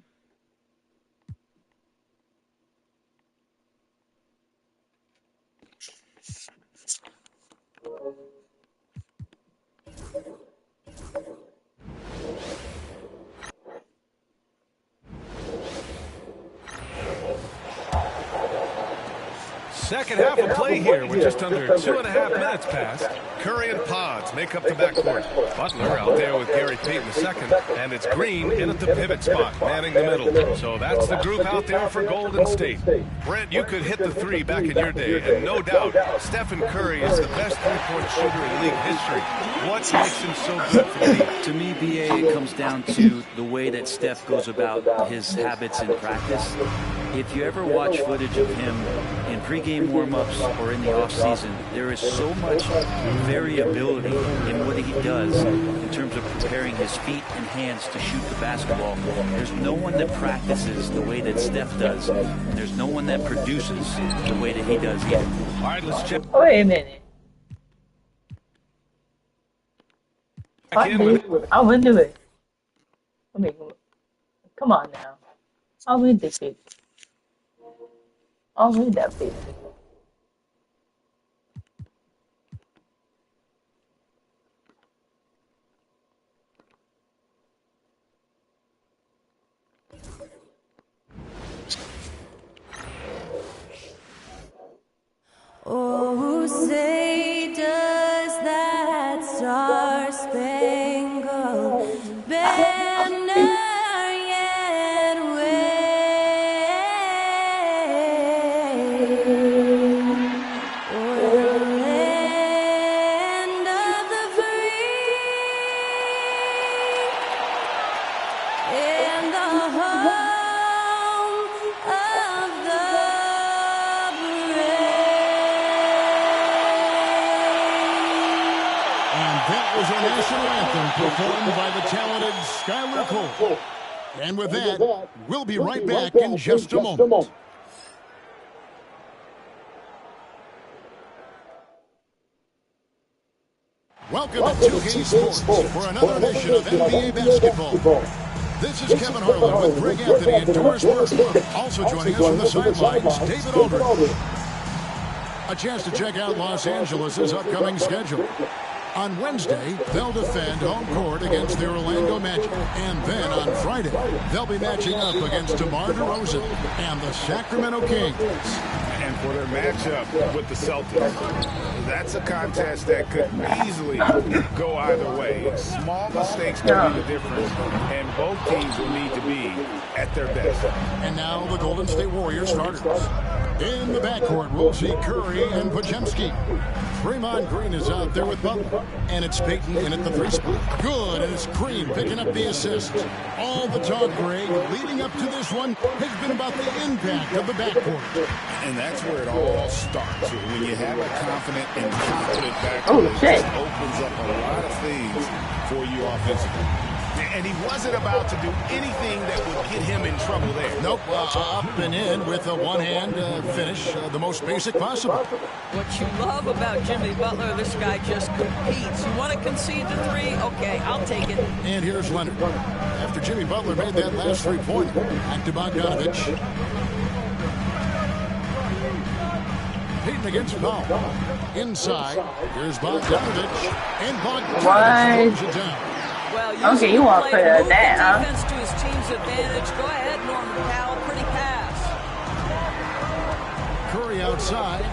Second half of play here with just under 2.5 minutes passed. Curry and Pods make up the backcourt. Butler out there with Gary Payton II, and it's Green in at the pivot spot, manning the middle. So that's the group out there for Golden State. Brent, you could hit the three back in your day, and no doubt, Stephen Curry is the best three-point shooter in league history. What makes him so good for the league? To me, BA, it comes down to the way that Steph goes about his habits in practice. If you ever watch footage of him in pregame warm-ups or in the off-season, there is so much variability in what he does in terms of preparing his feet and hands to shoot the basketball. There's no one that practices the way that Steph does, and there's no one that produces the way that he does either. All right, let's check. Wait a minute. I'll win the race. I mean, come on now. I'll win this bitch. I'll win that bitch. Oh, say does that star-spangled banner yet wave o'er the land of the free and the home of the was our national anthem performed by the talented Skylar Cole. And with that, we'll be right back in just a moment. Welcome to 2K Sports for another edition of NBA basketball. This is Kevin Harlan with Greg Anthony and Doris Burke. Also joining us from the sidelines, David Aldridge. A chance to check out Los Angeles' upcoming schedule. On Wednesday, they'll defend home court against the Orlando Magic. And then on Friday, they'll be matching up against DeMar DeRozan and the Sacramento Kings. And for their matchup with the Celtics, that's a contest that could easily go either way. Small mistakes can be the difference, and both teams will need to be at their best. And now the Golden State Warriors starters. In the backcourt, we'll see Curry and Podziemski. Draymond Green is out there with Butler. And it's Payton in at the three spot. Good, and it's Green picking up the assist. All the talk, Greg, leading up to this one has been about the impact of the backcourt. And that's where it all starts. When you have a confident and confident backcourt, it opens up a lot of things for you offensively. And he wasn't about to do anything that would get him in trouble there. Nope, up and in with a one-hand finish, the most basic possible. What you love about Jimmy Butler, this guy just competes. You want to concede the three? Okay, I'll take it. And here's Leonard. After Jimmy Butler made that last three-pointer, back to Bogdanovich. Payton against Powell. Inside, here's Bogdanovich. And Bogdanovich throws it down. Well, okay, you want to put it at that, huh? Defense to his team's advantage. Go ahead, Norman Powell. Pretty pass. Curry outside.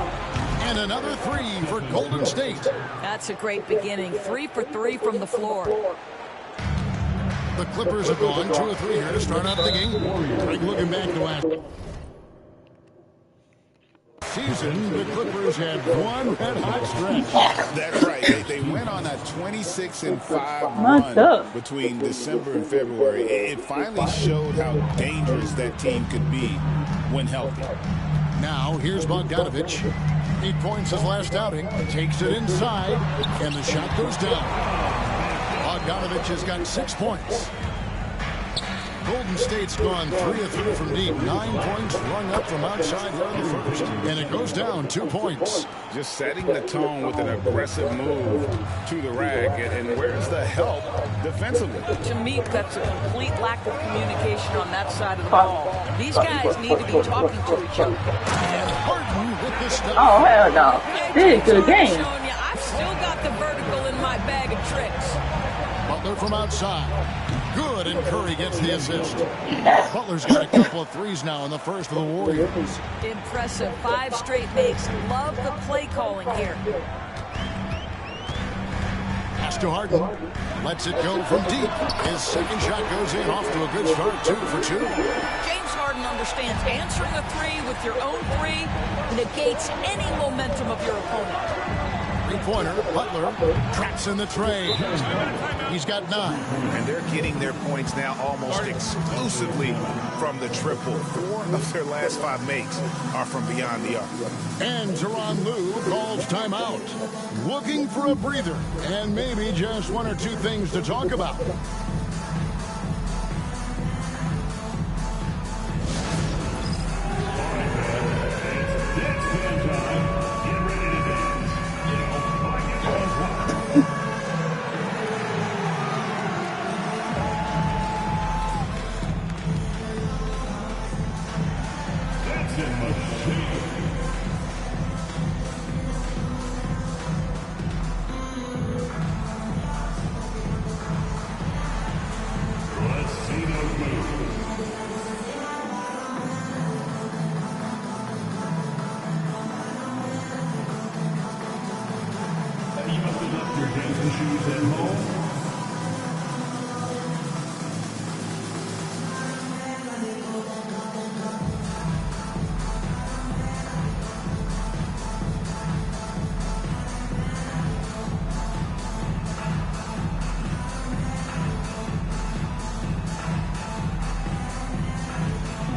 And another three for Golden State. That's a great beginning. 3 for 3 from the floor. The Clippers have gone 2 or 3 here to start out the game. Greg looking back to last season, the Clippers had one red-hot stretch. That's right. They went on a 26-5 run between December and February. It finally showed how dangerous that team could be when healthy. Now, here's Bogdanovich. 8 points his last outing. Takes it inside, and the shot goes down. Bogdanovich has got 6 points. Golden State's gone 3 of 3 from deep. 9 points rung up from outside here in the first. And it goes down 2 points. Just setting the tone with an aggressive move to the rack. And where's the help defensively? To me, that's a complete lack of communication on that side of the ball. These guys need to be talking to each other. And Harden with the stuff. Oh, hell no. This is a good game. I've still got the vertical in my bag of tricks. Butler from outside. Good, and Curry gets the assist. Butler's got a couple of threes now in the first for the Warriors. Impressive. 5 straight makes. Love the play calling here. Pass to Harden. Lets it go from deep. His second shot goes in. Off to a good start. 2 for 2. James Harden understands answering a three with your own three negates any momentum of your opponent. three-pointer. Butler traps in the tray. He's got 9. And they're getting their points now almost exclusively from the triple. 4 of their last 5 makes are from beyond the arc. And Tyronn Lue calls timeout. Looking for a breather and maybe just 1 or 2 things to talk about.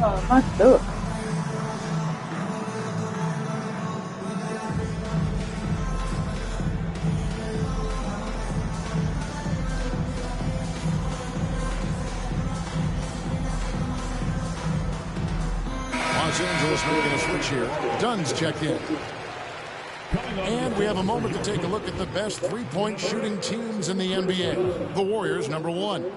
Oh, my stuff. Los Angeles making a switch here. Dunn's checked in. And we have a moment to take a look at the best three-point shooting teams in the NBA. The Warriors, number 1.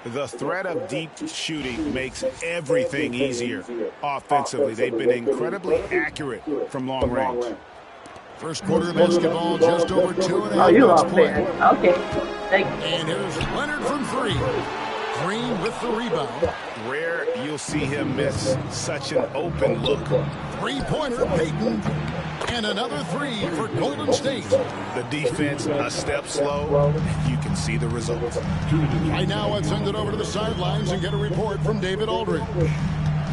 The threat of deep shooting makes everything easier. Offensively, they've been incredibly accurate from long range. First quarter of basketball, just over 2.5 Oh, you minutes are played. fair. Okay. Thank you. And here's Leonard from 3. Green with the rebound. Rare you'll see him miss such an open look. Three-pointer, Payton. And another 3 for Golden State. The defense a step slow. You can see the results. Right now, let's send it over to the sidelines and get a report from David Aldridge.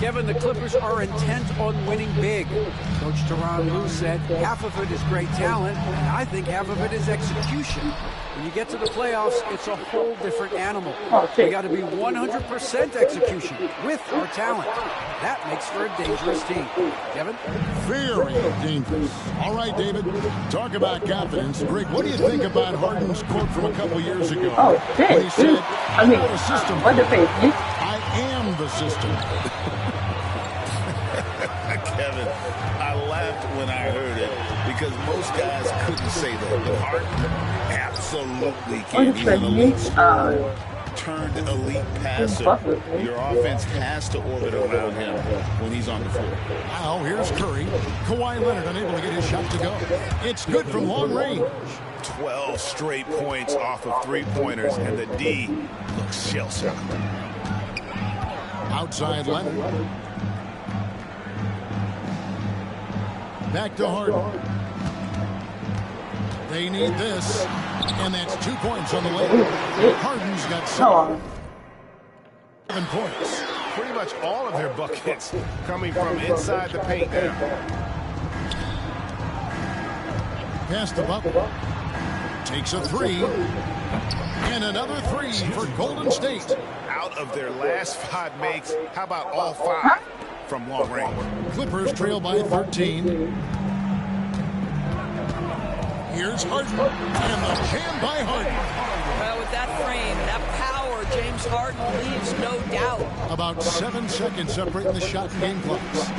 Kevin, the Clippers are intent on winning big. Coach Tyronn Lue said half of it is great talent, and I think half of it is execution. When you get to the playoffs, it's a whole different animal. We got to be 100% execution with our talent. That makes for a dangerous team. Kevin? Very dangerous. All right, David, talk about confidence. Greg, what do you think about Harden's quote from a couple years ago? Oh, shit. When he said, I mean, the system. what the face? I am the system. Kevin, I laughed when I heard it because most guys couldn't say that. But Harden absolutely can. He's an elite turned elite passer. Your offense has to orbit around him when he's on the floor. Now here's Curry. Kawhi Leonard unable to get his shot to go. It's good from long range. 12 straight points off of three-pointers, and the D looks shell-shocked. Outside Leonard. Back to Harden. They need this. And that's 2 points on the way. Harden's got 7 points. Pretty much all of their buckets coming from inside the paint now. Pass to Butler. Takes a 3. And another 3 for Golden State. Out of their last 5 makes, how about all 5 from long range? Clippers trail by 13. Here's Harden, and the jam by Harden. Well, with that frame, that power, James Harden leaves no doubt. About 7 seconds separating the shot and game clocks.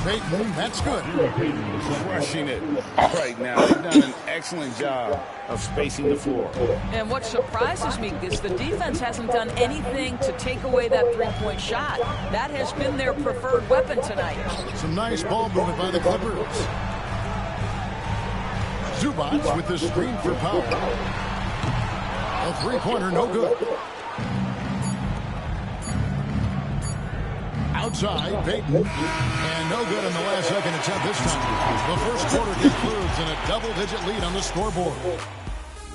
Payton, that's good. Crushing it right now. They've done an excellent job of spacing the floor. And what surprises me is the defense hasn't done anything to take away that three-point shot. That has been their preferred weapon tonight. Some nice ball movement by the Clippers. Zubac with the screen for power. A three-pointer, no good. Outside, Payton. And no good in the last second attempt this time. The first quarter concludes in a double-digit lead on the scoreboard.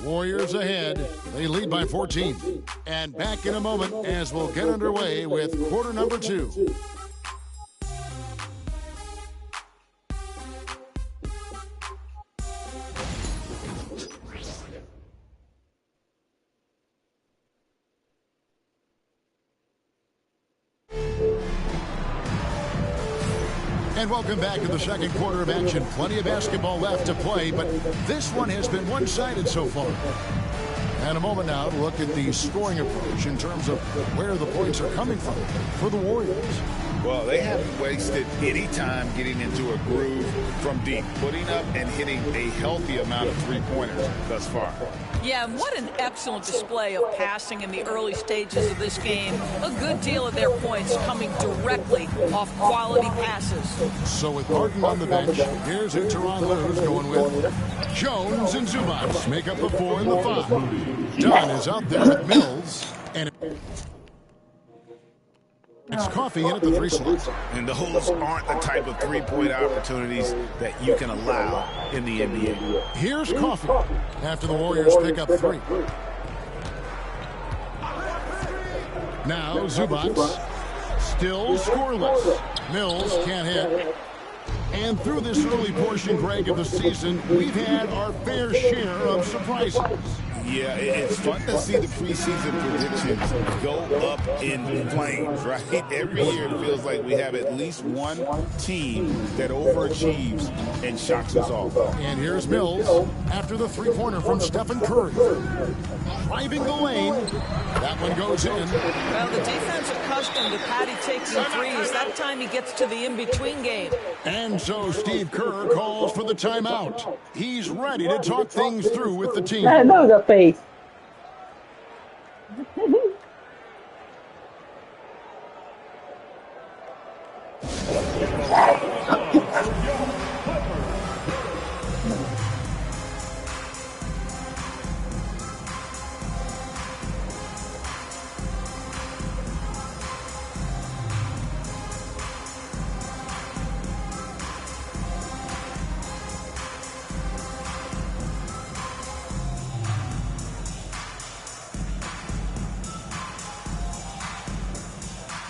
Warriors ahead. They lead by 14. And back in a moment as we'll get underway with quarter number 2. And welcome back to the second quarter of action. Plenty of basketball left to play, but this one has been one-sided so far. And a moment now to look at the scoring approach in terms of where the points are coming from for the Warriors. Well, they haven't wasted any time getting into a groove from deep, putting up and hitting a healthy amount of three-pointers thus far. Yeah, and what an excellent display of passing in the early stages of this game. A good deal of their points coming directly off quality passes. So with Martin on the bench, here's who Teron Lue's going with. Jones and Zubac make up the 4 and the 5. Dunn is out there with Mills. And it's Coffee in at the 3 slot. And those aren't the type of three-point opportunities that you can allow in the NBA. Here's Coffee after the Warriors pick up 3. Now Zubac still scoreless. Mills can't hit. And through this early portion, Greg, of the season, we've had our fair share of surprises. Yeah, it's fun to see the preseason predictions go up in flames, right? Every year it feels like we have at least one team that overachieves and shocks us all. And here's Mills after the three-pointer from Stephen Curry. Driving the lane. That one goes in. Well, the defense accustomed to Patty taking threes. That time he gets to the in-between game. And so Steve Kerr calls for the timeout. He's ready to talk things through with the team. I know the face.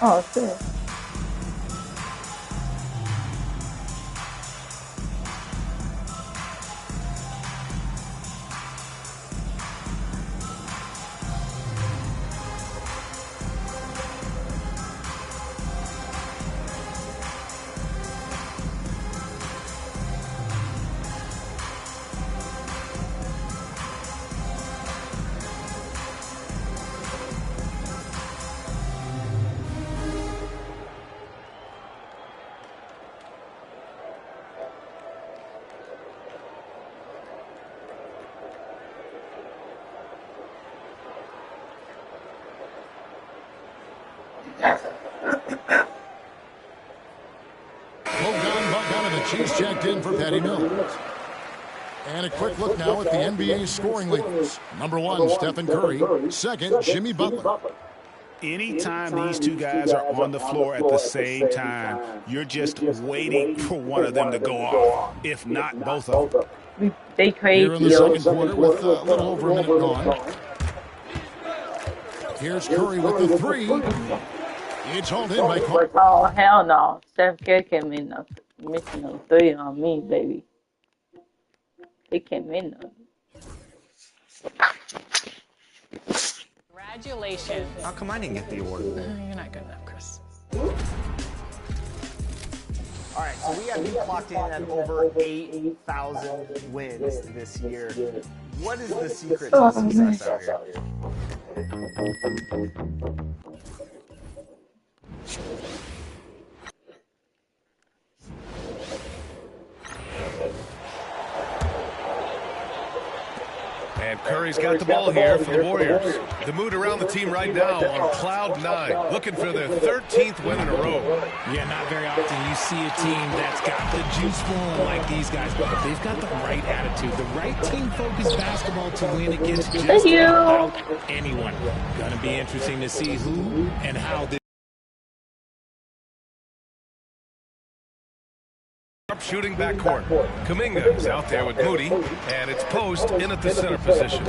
Oh, shit. She's checked in for Patty Mills. And a quick look now at the NBA scoring leaders. Number 1, Stephen Curry. Second, Jimmy Butler. Anytime these two guys are on the floor at the same time, you're just waiting for one of them to go off, if not both of them. They crazy. Here in the second quarter with a little over a minute gone. Here's Curry with the 3. It's hauled in by Carter. Oh, hell no. Steph Curry came in missing a 3 on me, baby. He came in. Congratulations. How come I didn't get the award? You're not good enough, Chris. All right, so we have you clocked in at over 8,000 wins this year. What is the secret to success out here? And Curry's got the ball here for the Warriors. The mood around the team right now on cloud 9, looking for their 13th win in a row. Yeah, not very often you see a team that's got the juice flowing like these guys, but they've got the right attitude, the right team-focused basketball to win against just about anyone. Gonna be interesting to see who and how this. Shooting backcourt. Kuminga is out there with Moody, and it's Post in at the center position.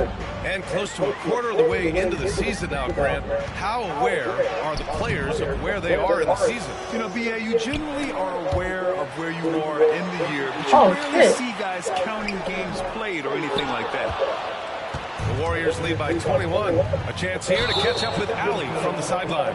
And close to a quarter of the way into the season now, Grant, how aware are the players of where they are in the season? You know, B.A., you generally are aware of where you are in the year, but you rarely see guys counting games played or anything like that. The Warriors lead by 21. A chance here to catch up with Allie from the sideline.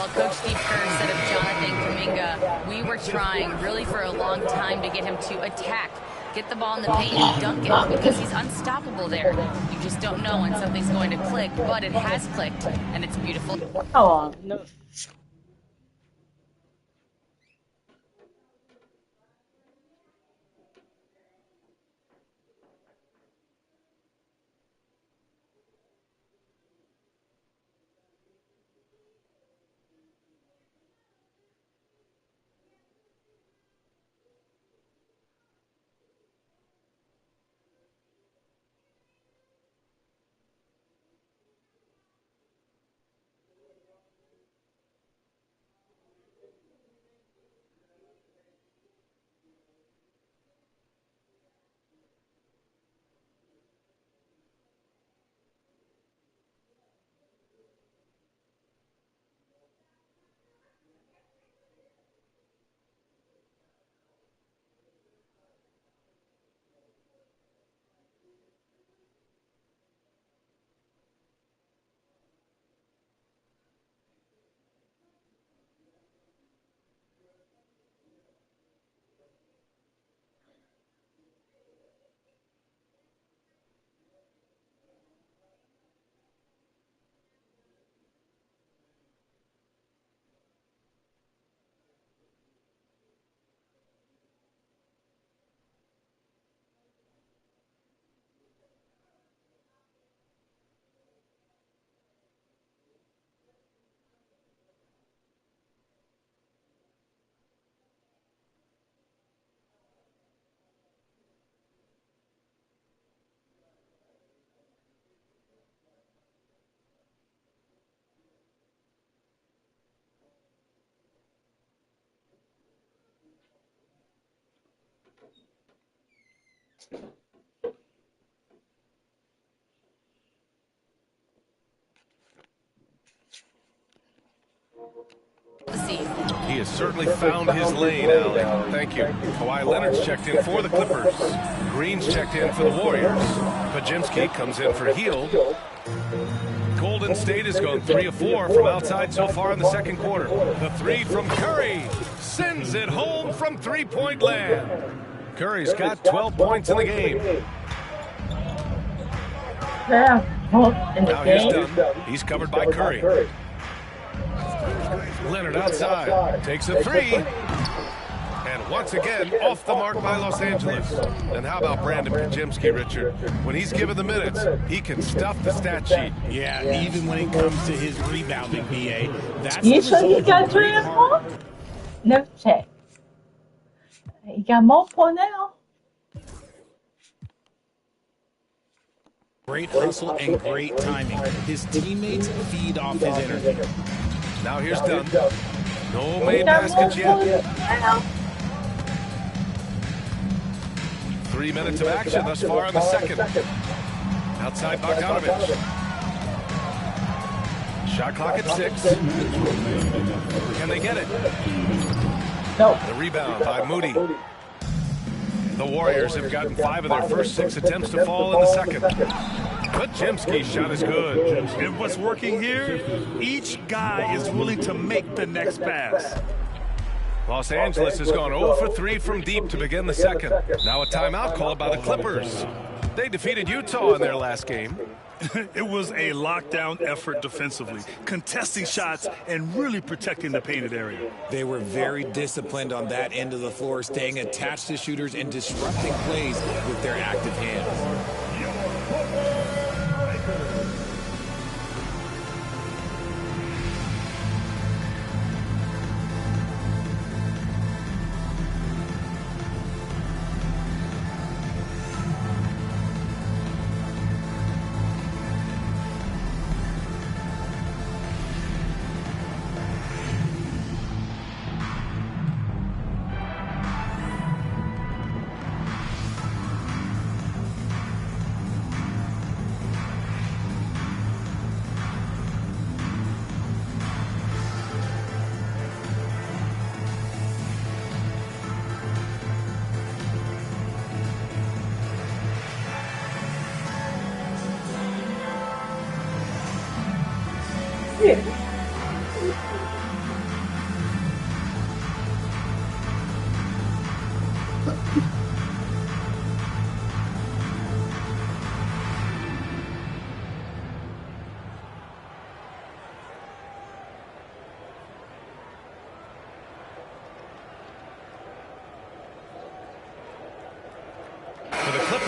Well, Coach Steve Kerr said of Jonathan Kuminga, we were trying really for a long time to get him to attack, get the ball in the paint and dunk it because he's unstoppable there. You just don't know when something's going to click, but it has clicked, and it's beautiful. Oh, no. He has certainly found his lane, Allie. Thank you. Kawhi Leonard's checked in for the Clippers. Green's checked in for the Warriors. Pajimski comes in for Hield. Golden State has gone 3 of 4 from outside so far in the second quarter. The three from Curry sends it home from three-point land. Curry's got 12 points in the game. Now he's done. He's covered by Curry. Leonard outside, takes a three, and once again off the mark by Los Angeles. And how about Brandon Pajimski, Richard? When he's given the minutes, he can stuff the stat sheet. Yeah, even when it comes to his rebounding, BA. That's You sure he got 3 and 4? Let's check. He got more for now. Great hustle and great timing. His teammates feed off his energy. Now here's Dunn. No made baskets yet. 3 minutes of action thus far in the second. Outside Bogdanovich. Shot clock at 6. Can they get it? No. The rebound by Moody. The Warriors have gotten 5 of their first 6 attempts to fall in the second. Pajimski's shot is good. And what's working here? Each guy is willing to make the next pass. Los Angeles has gone 0 for 3 from deep to begin the second. Now a timeout called by the Clippers. They defeated Utah in their last game. It was a lockdown effort defensively, contesting shots and really protecting the painted area. They were very disciplined on that end of the floor, staying attached to shooters and disrupting plays with their active hands.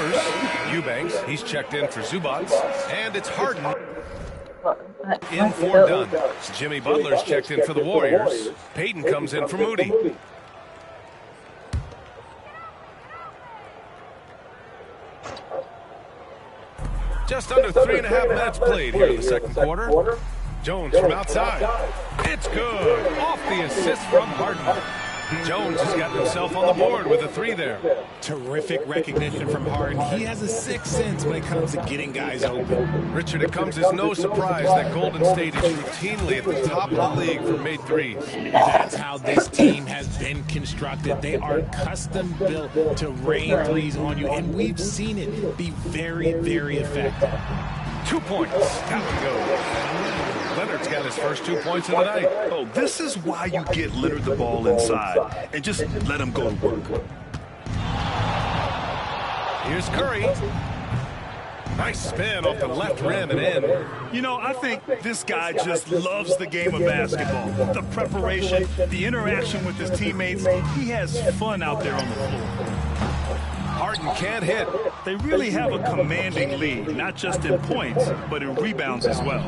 Clippers. Eubanks, he's checked in for Zubats. And it's Harden in for Dunn. Jimmy Butler's checked in for the Warriors. Payton comes in for Moody. Just under 3.5 minutes played here in the second quarter. Jones from outside. It's good. Off the assist from Harden. Jones has gotten himself on the board with a 3 there. Terrific recognition from Harden. He has a sixth sense when it comes to getting guys open. Richard, it comes as no surprise that Golden State is routinely at the top of the league for made threes. That's how this team has been constructed. They are custom built to rain threes on you, and we've seen it be very, very effective. 2 points. Count and go. Leonard's got his first 2 points of the night. Oh, this is why you get Leonard the ball inside and just let him go to work. Here's Curry. Nice spin off the left rim and in. You know, I think this guy just loves the game of basketball. The preparation, the interaction with his teammates. He has fun out there on the floor. Harden can't hit. They really have a commanding lead, not just in points, but in rebounds as well.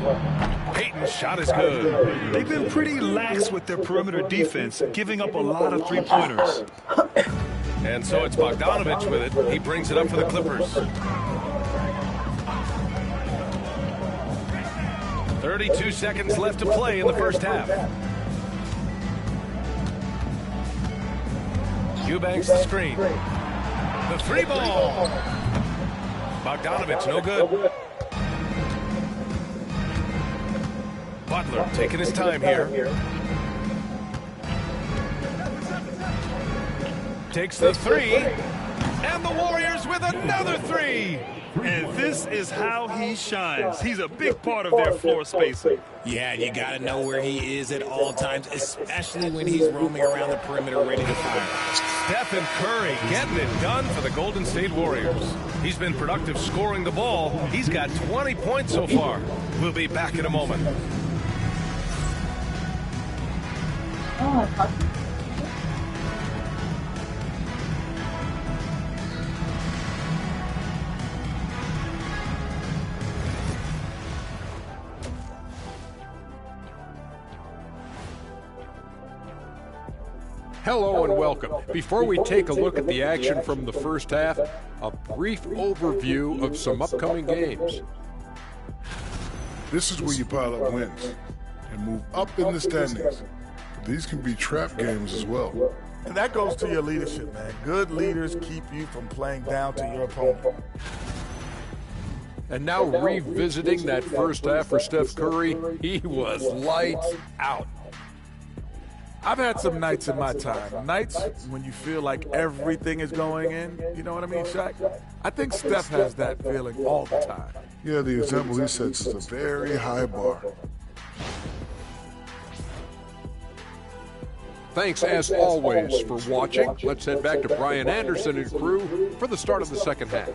Payton's shot is good. They've been pretty lax with their perimeter defense, giving up a lot of three-pointers. And so it's Bogdanovich with it. He brings it up for the Clippers. 32 seconds left to play in the first half. Eubanks the screen. The 3 ball. Bogdanovich no good. Butler taking his time here. Takes the 3. And the Warriors with another 3. And this is how he shines. He's a big part of their floor spacing. Yeah, you got to know where he is at all times, especially when he's roaming around the perimeter ready to fire. Stephen Curry getting it done for the Golden State Warriors. He's been productive scoring the ball. He's got 20 points so far. We'll be back in a moment. Hello and welcome. Before we take a look at the action from the first half, a brief overview of some upcoming games. This is where you pile up wins and move up in the standings. But these can be trap games as well. And that goes to your leadership, man. Good leaders keep you from playing down to your opponent. And now revisiting that first half for Steph Curry, he was lights out. I've had some nights in my time. Nights when you feel like everything is going in. You know what I mean, Shaq? I think Steph has that feeling all the time. Yeah, the example he sets is a very high bar. Thanks, as always, for watching. Let's head back to Brian Anderson and crew for the start of the second half.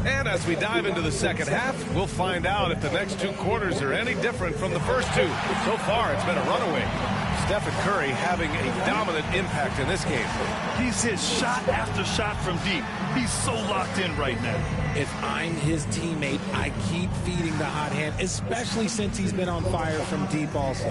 And as we dive into the second half, we'll find out if the next 2 quarters are any different from the first 2. So far, it's been a runaway. Stephen Curry having a dominant impact in this game. He's hit shot after shot from deep. He's so locked in right now. If I'm his teammate, I keep feeding the hot hand, especially since he's been on fire from deep also.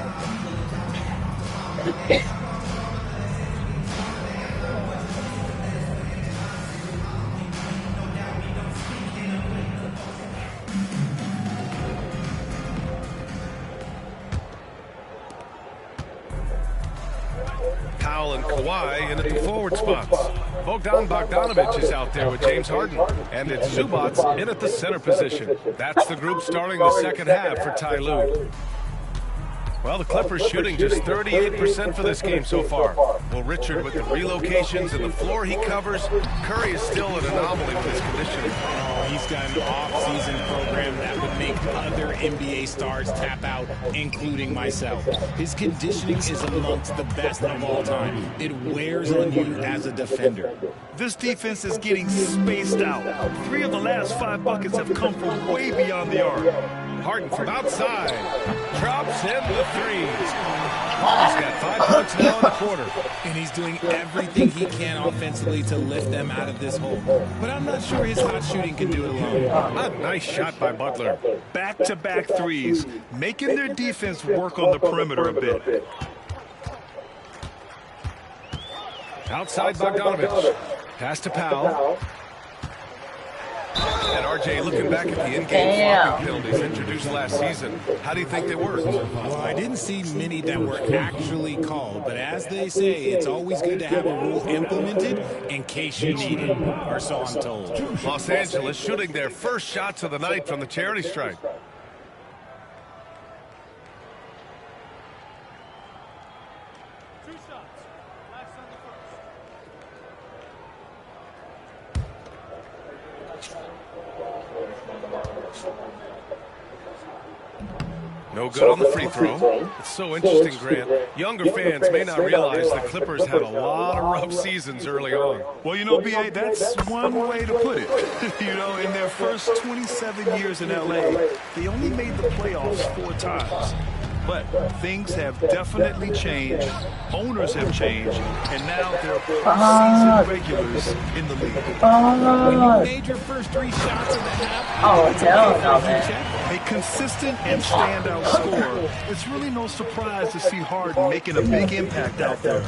Powell and Kawhi in at the forward spots. Bogdanovich is out there with James Harden. And it's Zubats in at the center position. That's the group starting the second half for Ty Lue. Well, the Clippers shooting just 38% for this game so far. Well, Richard, with the relocations and the floor he covers, Curry is still an anomaly with his conditioning. Oh, he's got an off-season program that would make other NBA stars tap out, including myself. His conditioning is amongst the best of all time. It wears on you as a defender. This defense is getting spaced out. 3 of the last 5 buckets have come from way beyond the arc. Harden from outside. Drops in the threes. He's got 5 points now in the quarter. And he's doing everything he can offensively to lift them out of this hole. But I'm not sure his hot shooting can do it alone. A nice shot by Butler. Back-to-back threes, making their defense work on the perimeter a bit. Outside Bogdanovich. Pass to Powell. And RJ, looking back at the in-game flopping penalties introduced last season, how do you think they worked? Well, I didn't see many that were actually called, but as they say, it's always good to have a rule implemented in case you need it, or so I'm told. Los Angeles shooting their first shots of the night from the charity stripe. No good on the free throw. It's so interesting, Grant. Younger fans may not realize the Clippers had a lot of rough seasons early on. Well, you know, B.A., that's one way to put it. You know, in their first 27 years in L.A., they only made the playoffs 4 times. But things have definitely changed. Owners have changed. And now they're postseason regulars in the league. When you made your first 3 shots of the half, hell no, man. A consistent and standout scorer. It's really no surprise to see Harden making a big impact out there.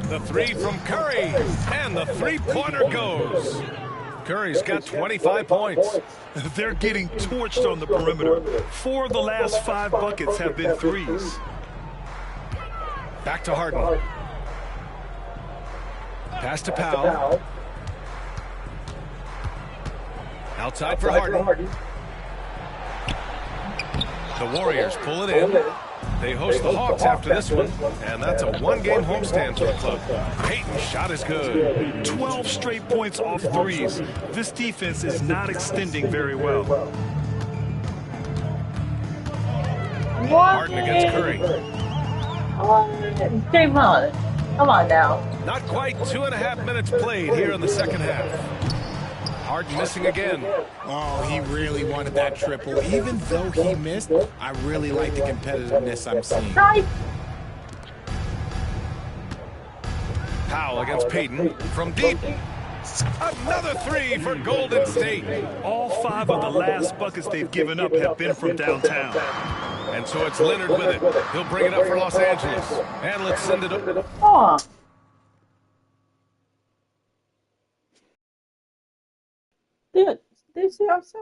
The 3 from Curry. And the three-pointer goes. Curry's got 25 points. They're getting torched on the perimeter. 4 of the last 5 buckets have been threes. Back to Harden. Pass to Powell. Outside for Harden. The Warriors pull it in. They host the Hawks after this one, and that's a 1-game homestand for the club. Payton's shot is good. 12 straight points off threes. This defense is not extending very well. Harden against Curry. Come on now. Not quite 2.5 minutes played here in the second half. Harden missing again. Oh, he really wanted that triple. Even though he missed, I really like the competitiveness I'm seeing. Powell against Payton from deep. Another 3 for Golden State. All 5 of the last buckets they've given up have been from downtown. And so it's Leonard with it. He'll bring it up for Los Angeles. And let's send it up. Oh. Did you see outside?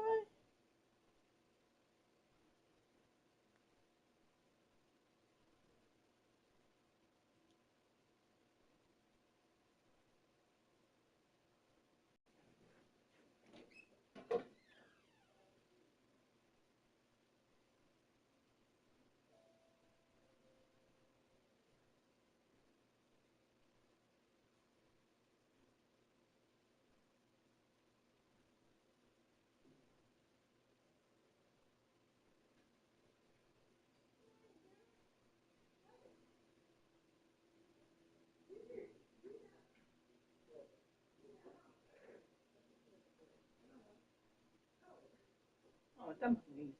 Oh, that's my niece.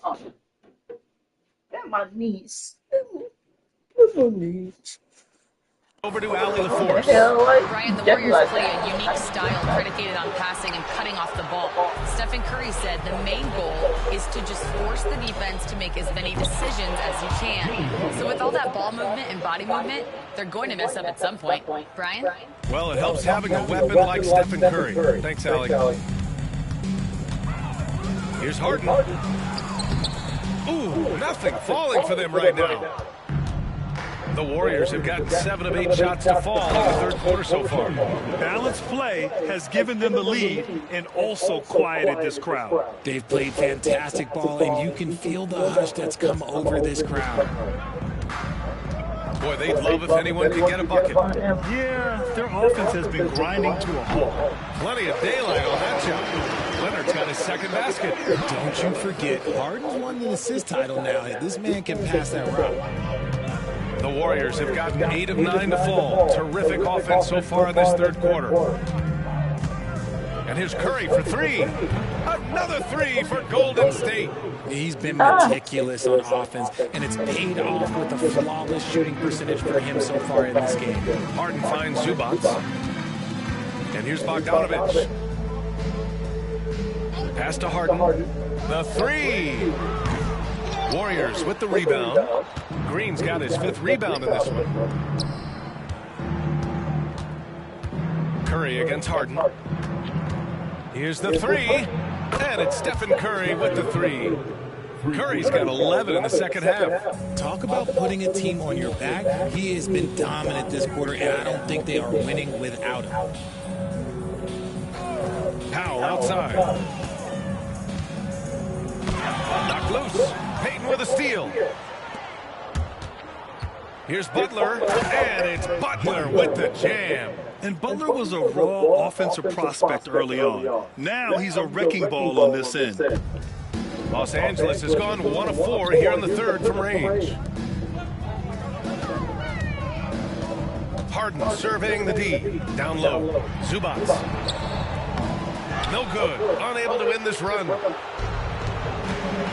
Oh, that's my niece. That's my niece. Over to Allie LaForce. Brian, the Warriors play a unique style predicated on passing and cutting off the ball. Stephen Curry said the main goal is to just force the defense to make as many decisions as you can. So with all that ball movement and body movement, they're going to mess up at some point. Brian? Well, it helps having a weapon like Stephen Curry. Thanks, Allie. Here's Harden. Ooh, nothing falling for them right now. The Warriors have gotten 7 of 8 shots to fall in the third quarter so far. Balanced play has given them the lead and also quieted this crowd. They've played fantastic ball, and you can feel the hush that's come over this crowd. Boy, they'd love if anyone could get a bucket. Yeah, their offense has been grinding to a halt. Plenty of daylight on that shot. Leonard's got his second basket. Don't you forget, Harden's won the assist title now. This man can pass that route. The Warriors have gotten 8 of 9 to fall. Terrific offense so far in this third quarter. And here's Curry for three. Another three for Golden State. He's been meticulous on offense, and it's paid off with a flawless shooting percentage for him so far in this game. Harden finds Zubac. And here's Bogdanovic. Pass to Harden. The three. Warriors with the rebound. Green's got his 5th rebound in this one. Curry against Harden. Here's the three. And it's Stephen Curry with the three. Curry's got 11 in the second half. Talk about putting a team on your back. He has been dominant this quarter, and I don't think they are winning without him. Powell outside. Knocked loose. Payton with a steal. Here's Butler, and it's Butler with the jam. And Butler was a raw offensive prospect early on. Now he's a wrecking ball on this end. Los Angeles has gone 1 of 4 here in the third from range. Harden surveying the D. Down low. Zubac. No good. Unable to win this run.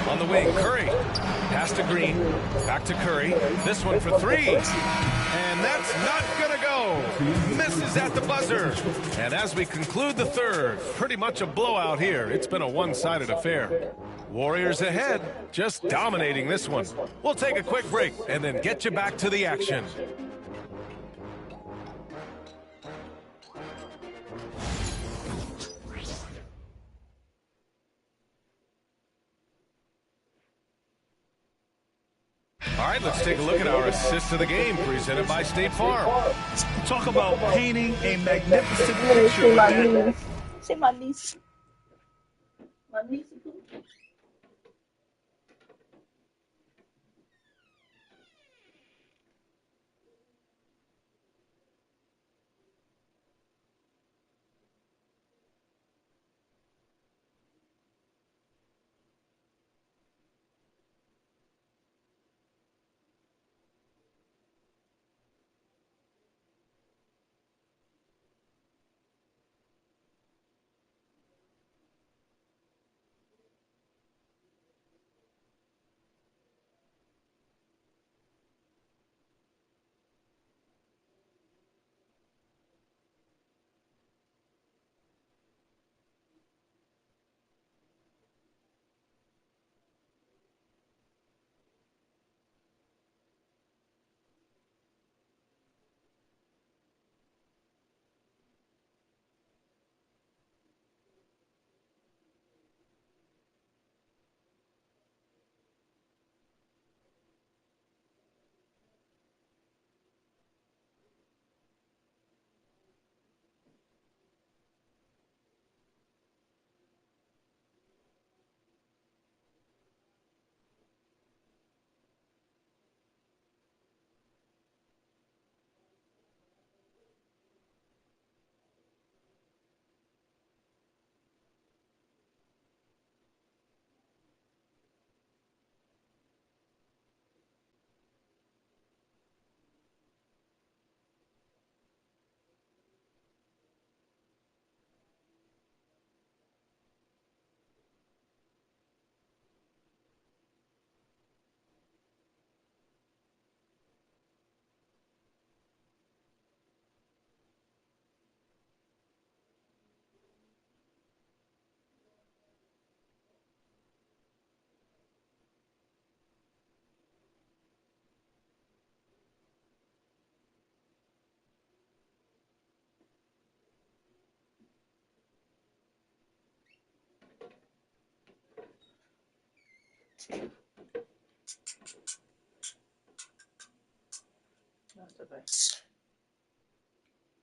On the wing, Curry. Pass to Green. Back to Curry. This one for three. And that's not going to go. Misses at the buzzer. And as we conclude the third, pretty much a blowout here. It's been a one-sided affair. Warriors ahead, just dominating this one. We'll take a quick break and then get you back to the action. All right, let's take a look at our assist of the game presented by State Farm. Talk about painting a magnificent picture. See my niece. My niece.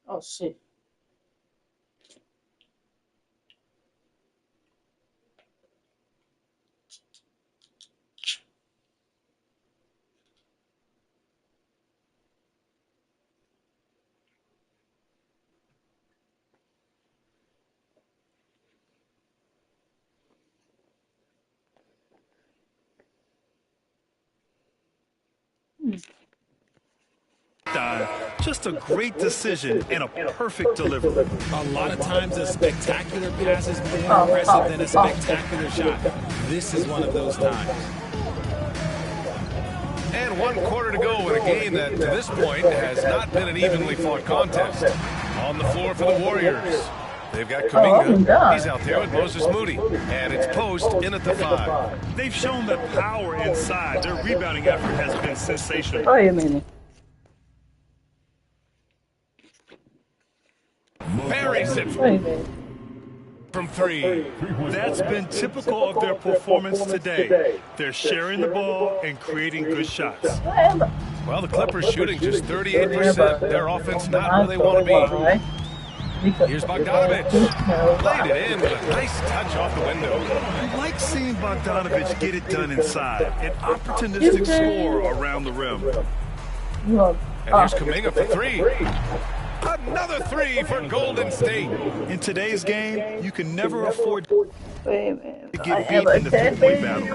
Oh shit. Just a great decision and a perfect delivery. A lot of times a spectacular pass is more impressive than a spectacular shot. This is one of those times. And 1 quarter to go in a game that, to this point, has not been an evenly fought contest. On the floor for the Warriors. They've got Kuminga. He's out there with Moses Moody. And it's post in at the 5. They've shown that power inside. Their rebounding effort has been sensational. Wait a minute. Buries it from 3. That's been typical of their performance today. They're sharing the ball and creating good shots. Well, the Clippers shooting just 38%. Their offense not where they want to be. Here's Bogdanovich. Played it in with a nice touch off the window. I like seeing Bogdanovich get it done inside. An opportunistic score around the rim. And here's Kuminga for 3. Another 3 for Golden State. In today's game, you can never afford to get beat in the 3-point battle.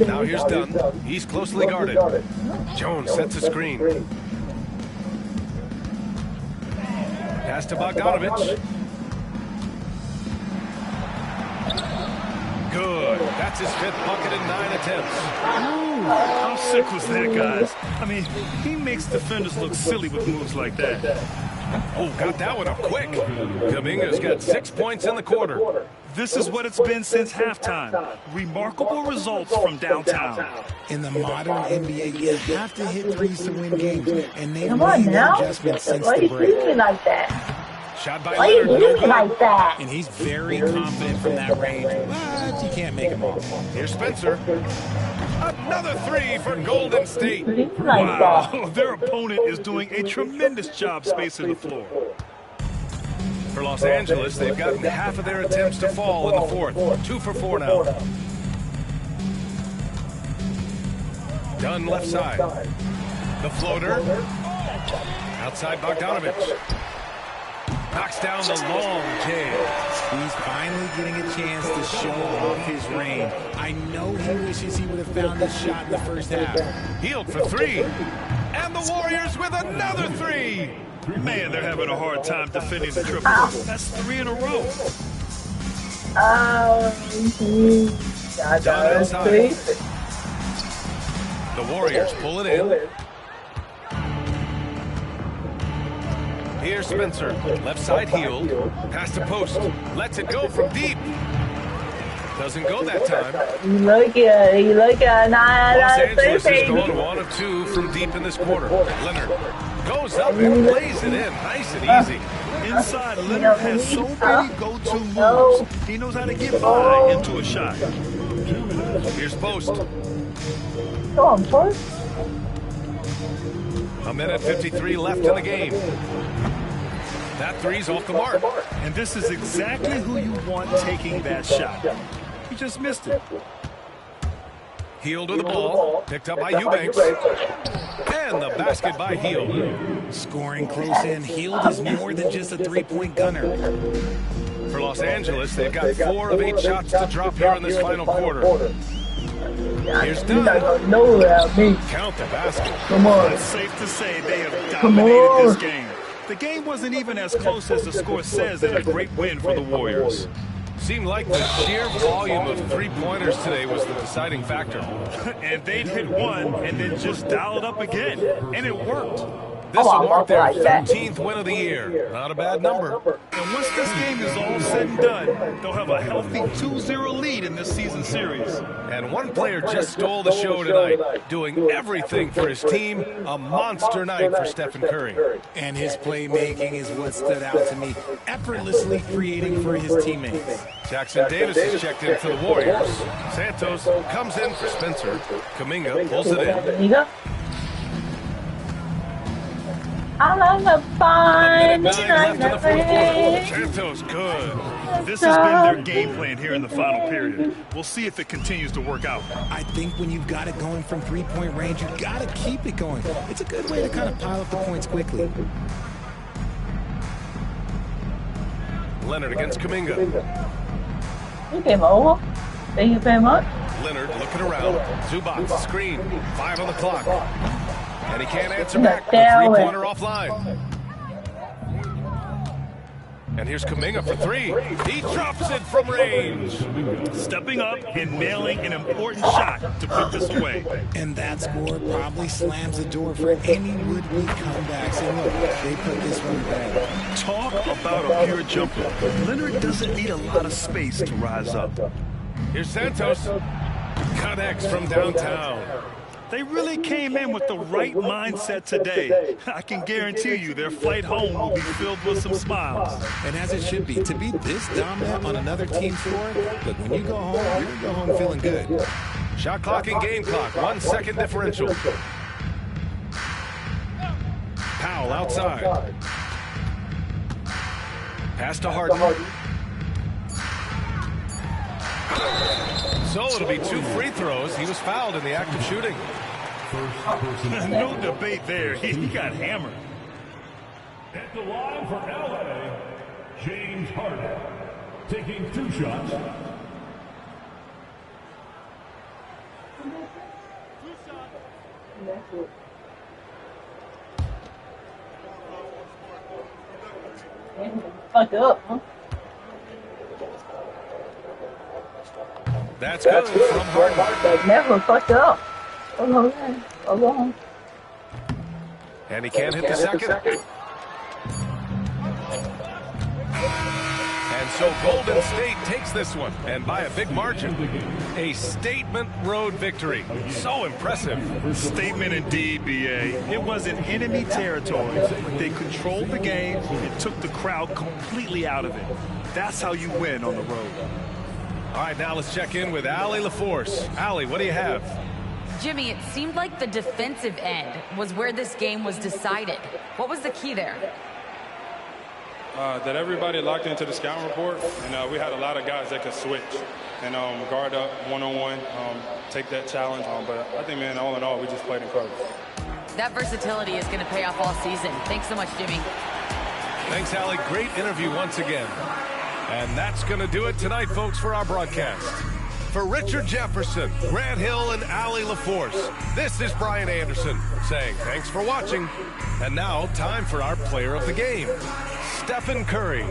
Now here's Dunn. He's closely guarded. Jones sets a screen. Pass to Bogdanovich. Good. That's his 5th bucket in 9 attempts. How sick was that, guys? I mean, he makes defenders look silly with moves like that. Oh, got that one up quick. Kuminga's got 6 points in the quarter. This is what it's been since halftime. Remarkable results from downtown. In the modern NBA, you have to hit threes to win games, and they've made their adjustments since the break. Like that? Shot by Why are you Leonard. doing like that? And he's very confident from that range, but you can't make him off. Here's Spencer. Another 3 for Golden State. Wow, their opponent is doing a tremendous job spacing the floor. For Los Angeles, they've gotten half of their attempts to fall in the 4th. 2 for 4 now. Dunn left side. The floater. Outside Bogdanovich. Knocks down the long J. He's finally getting a chance to show off his range. I know he wishes he would have found this shot in the first half. Healed for 3. And the Warriors with another 3. Man, they're having a hard time defending the triple. That's 3 in a row. Down inside. The Warriors pull it in. Here's Spencer. Left side healed. Pass to post. Lets it go from deep. Doesn't go that time. Los Angeles is going 1 of 2 from deep in this quarter. Leonard goes up and plays it in. Nice and easy. Inside, Leonard has so many go-to moves. He knows how to get by into a shot. Here's post. Go on, post. A minute 53 left in the game. That 3's off the mark. And this is exactly who you want taking that shot. He just missed it. Hield with the ball. Picked up by Eubanks. And the basket by Hield. Scoring close in. Hield is more than just a 3-point gunner. For Los Angeles, they've got 4 of 8 shots to drop here in this final quarter. Here's Dunn. Count the basket. Come on. It's safe to say they have dominated this game. The game wasn't even as close as the score says, and a great win for the Warriors. Seemed like the sheer volume of 3-pointers today was the deciding factor. And they'd hit one and then just dial it up again, and it worked. This will mark their 13th win of the year. Not a bad number. And once this game is all said and done, they'll have a healthy 2-0 lead in this season series. And one player just stole the show tonight, doing everything for his team. A monster night for Stephen Curry. And his playmaking is what stood out to me. Effortlessly creating for his teammates. Jackson Davis is checked in for the Warriors. Santos comes in for Spencer. Kuminga pulls it in. I'm having fun. Santos good. This has been their game plan here in the final period. We'll see if it continues to work out. I think when you've got it going from 3-point range, you've got to keep it going. It's a good way to kind of pile up the points quickly. Leonard against Kuminga. You came over. Thank you very much. Leonard looking around. Zubac, screen. 5 on the clock. And he can't answer back. The three-pointer offline. And here's Kuminga for 3. He drops it from range. Stepping up and nailing an important shot to put this away. And that score probably slams the door for any would-be comebacks. And look, they put this one back. Talk about a pure jumper. Leonard doesn't need a lot of space to rise up. Here's Santos. Connects from downtown. They really came in with the right mindset today. I can guarantee you their flight home will be filled with some smiles. And as it should be, to be this dominant on another team's floor, look, when you go home, you're going to go home feeling good. Shot clock and game clock, 1 second differential. Powell outside. Pass to Harden. So it'll be 2 free throws. He was fouled in the act of shooting. No debate there. He got hammered. At the line for LA, James Harden, taking 2 shots. Fuck up, huh? That's good from Harden. Never fuck up. Okay. And he can't hit the second. And so Golden State takes this one, and by a big margin. A statement road victory. So impressive. Statement indeed, B.A. It was in enemy territory. They controlled the game and took the crowd completely out of it. That's how you win on the road. All right, now let's check in with Allie LaForce. Allie, what do you have? Jimmy, it seemed like the defensive end was where this game was decided. What was the key there? That everybody locked into the scouting report, and we had a lot of guys that could switch and guard up one-on-one, take that challenge. But I think, man, all in all, we just played incredible. That versatility is going to pay off all season. Thanks so much, Jimmy. Thanks, Allie. Great interview once again. And that's going to do it tonight, folks, for our broadcast. For Richard Jefferson, Grant Hill, and Allie LaForce, this is Brian Anderson saying thanks for watching. And now, time for our player of the game, Stephen Curry.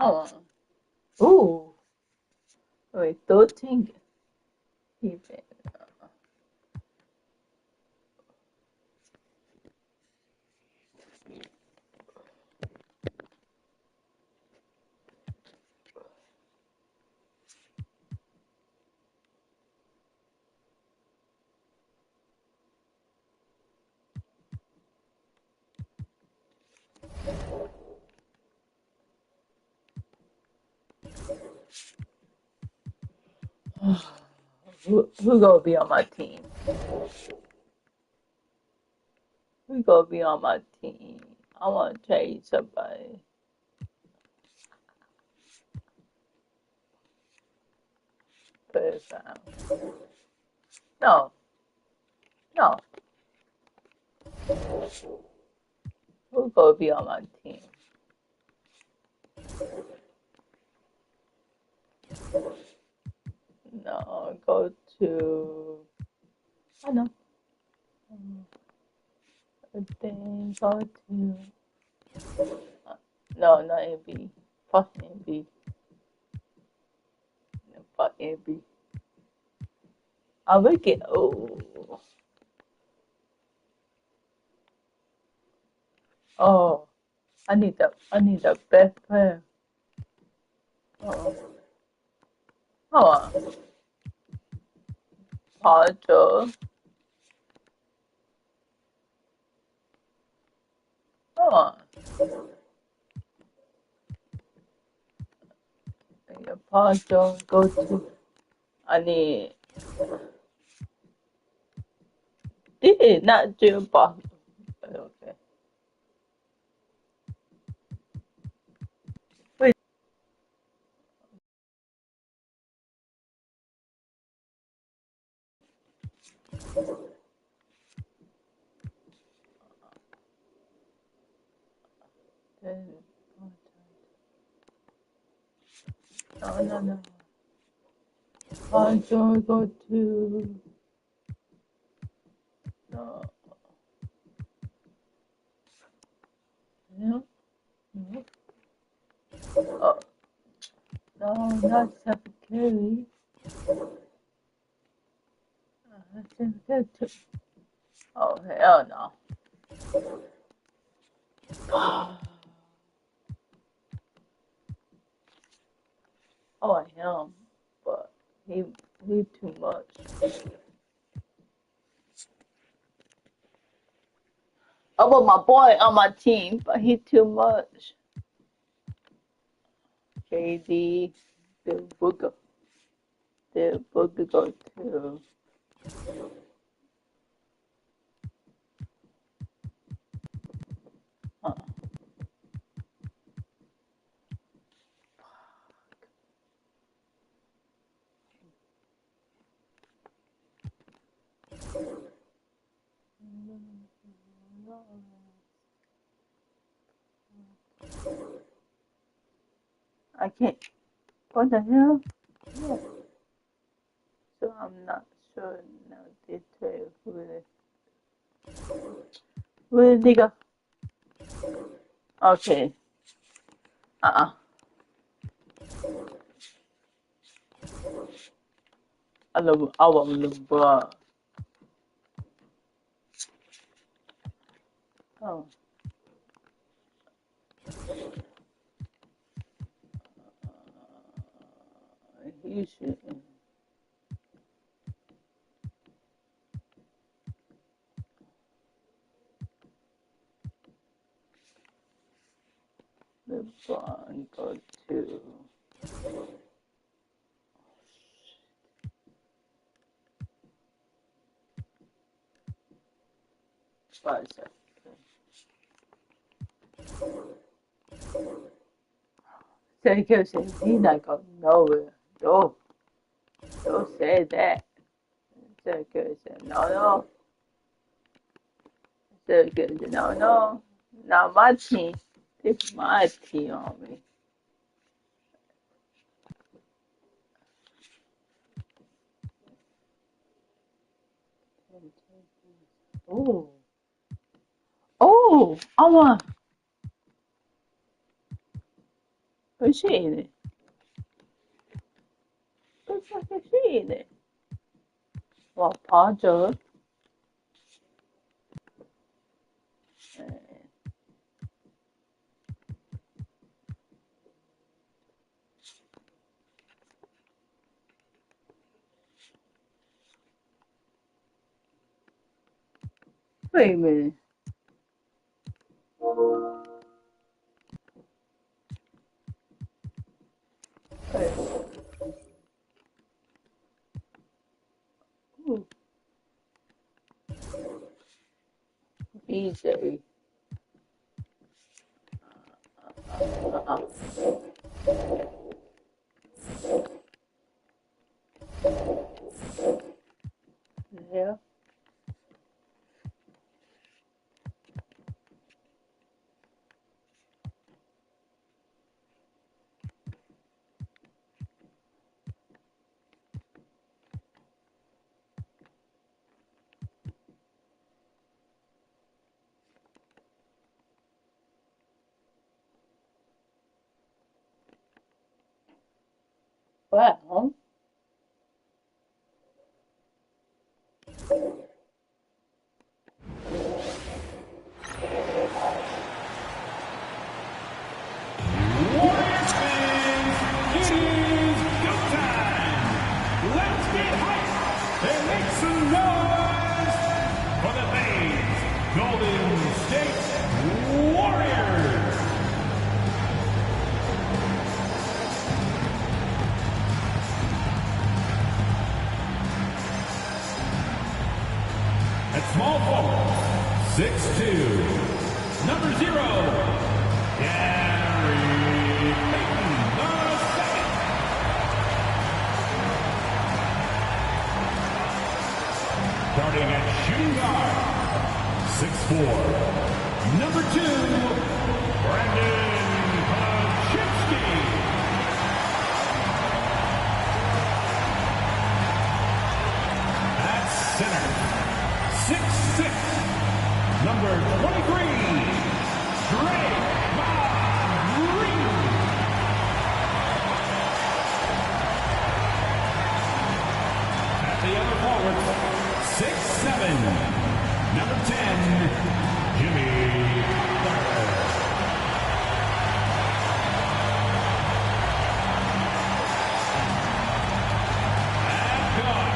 Oh. Ooh. Wait, 13. Even. Who gonna be on my team? Who gonna be on my team? I wanna trade somebody. Put it down. No. No. Who gonna be on my team? No, go to. I know. Then go to. No, not AB. Fuck AB. No, fuck AB. I will get. Oh. I need the best player. Oh. Hold on. Paul George. Hold on. Paul George, go to. I need. did not do Boston. Okay. Wait. No. I'm gonna go to no. No. Oh, no, not Secretary. Oh, hell no. Oh, I am, but he too much. Oh, but my boy on my team, but he too much. JD, the Booker go to. I can't. What the hell? Yeah. So I'm not sure now detail where they go. Okay. I want LeBron. Oh. He should. LeBron go to. Spicer. Sergio says he's not going nowhere. Don't say that. Sergio said no. Sergio said no. Not my team. It's my team on me. Oh, I want. Who's she in it? Who's she in it? Well, Paul George. Wait a minute. Ooh. BJ. Yeah. Well. At small forward, 6'2", number 0, Gary Payton II. Starting at shooting guard, 6'4", number 2, Brandon Pachitsky. At center, 6'6", number 23, Drake Green. At the other forward, 6'7", number 10, Jimmy Butler. At guard,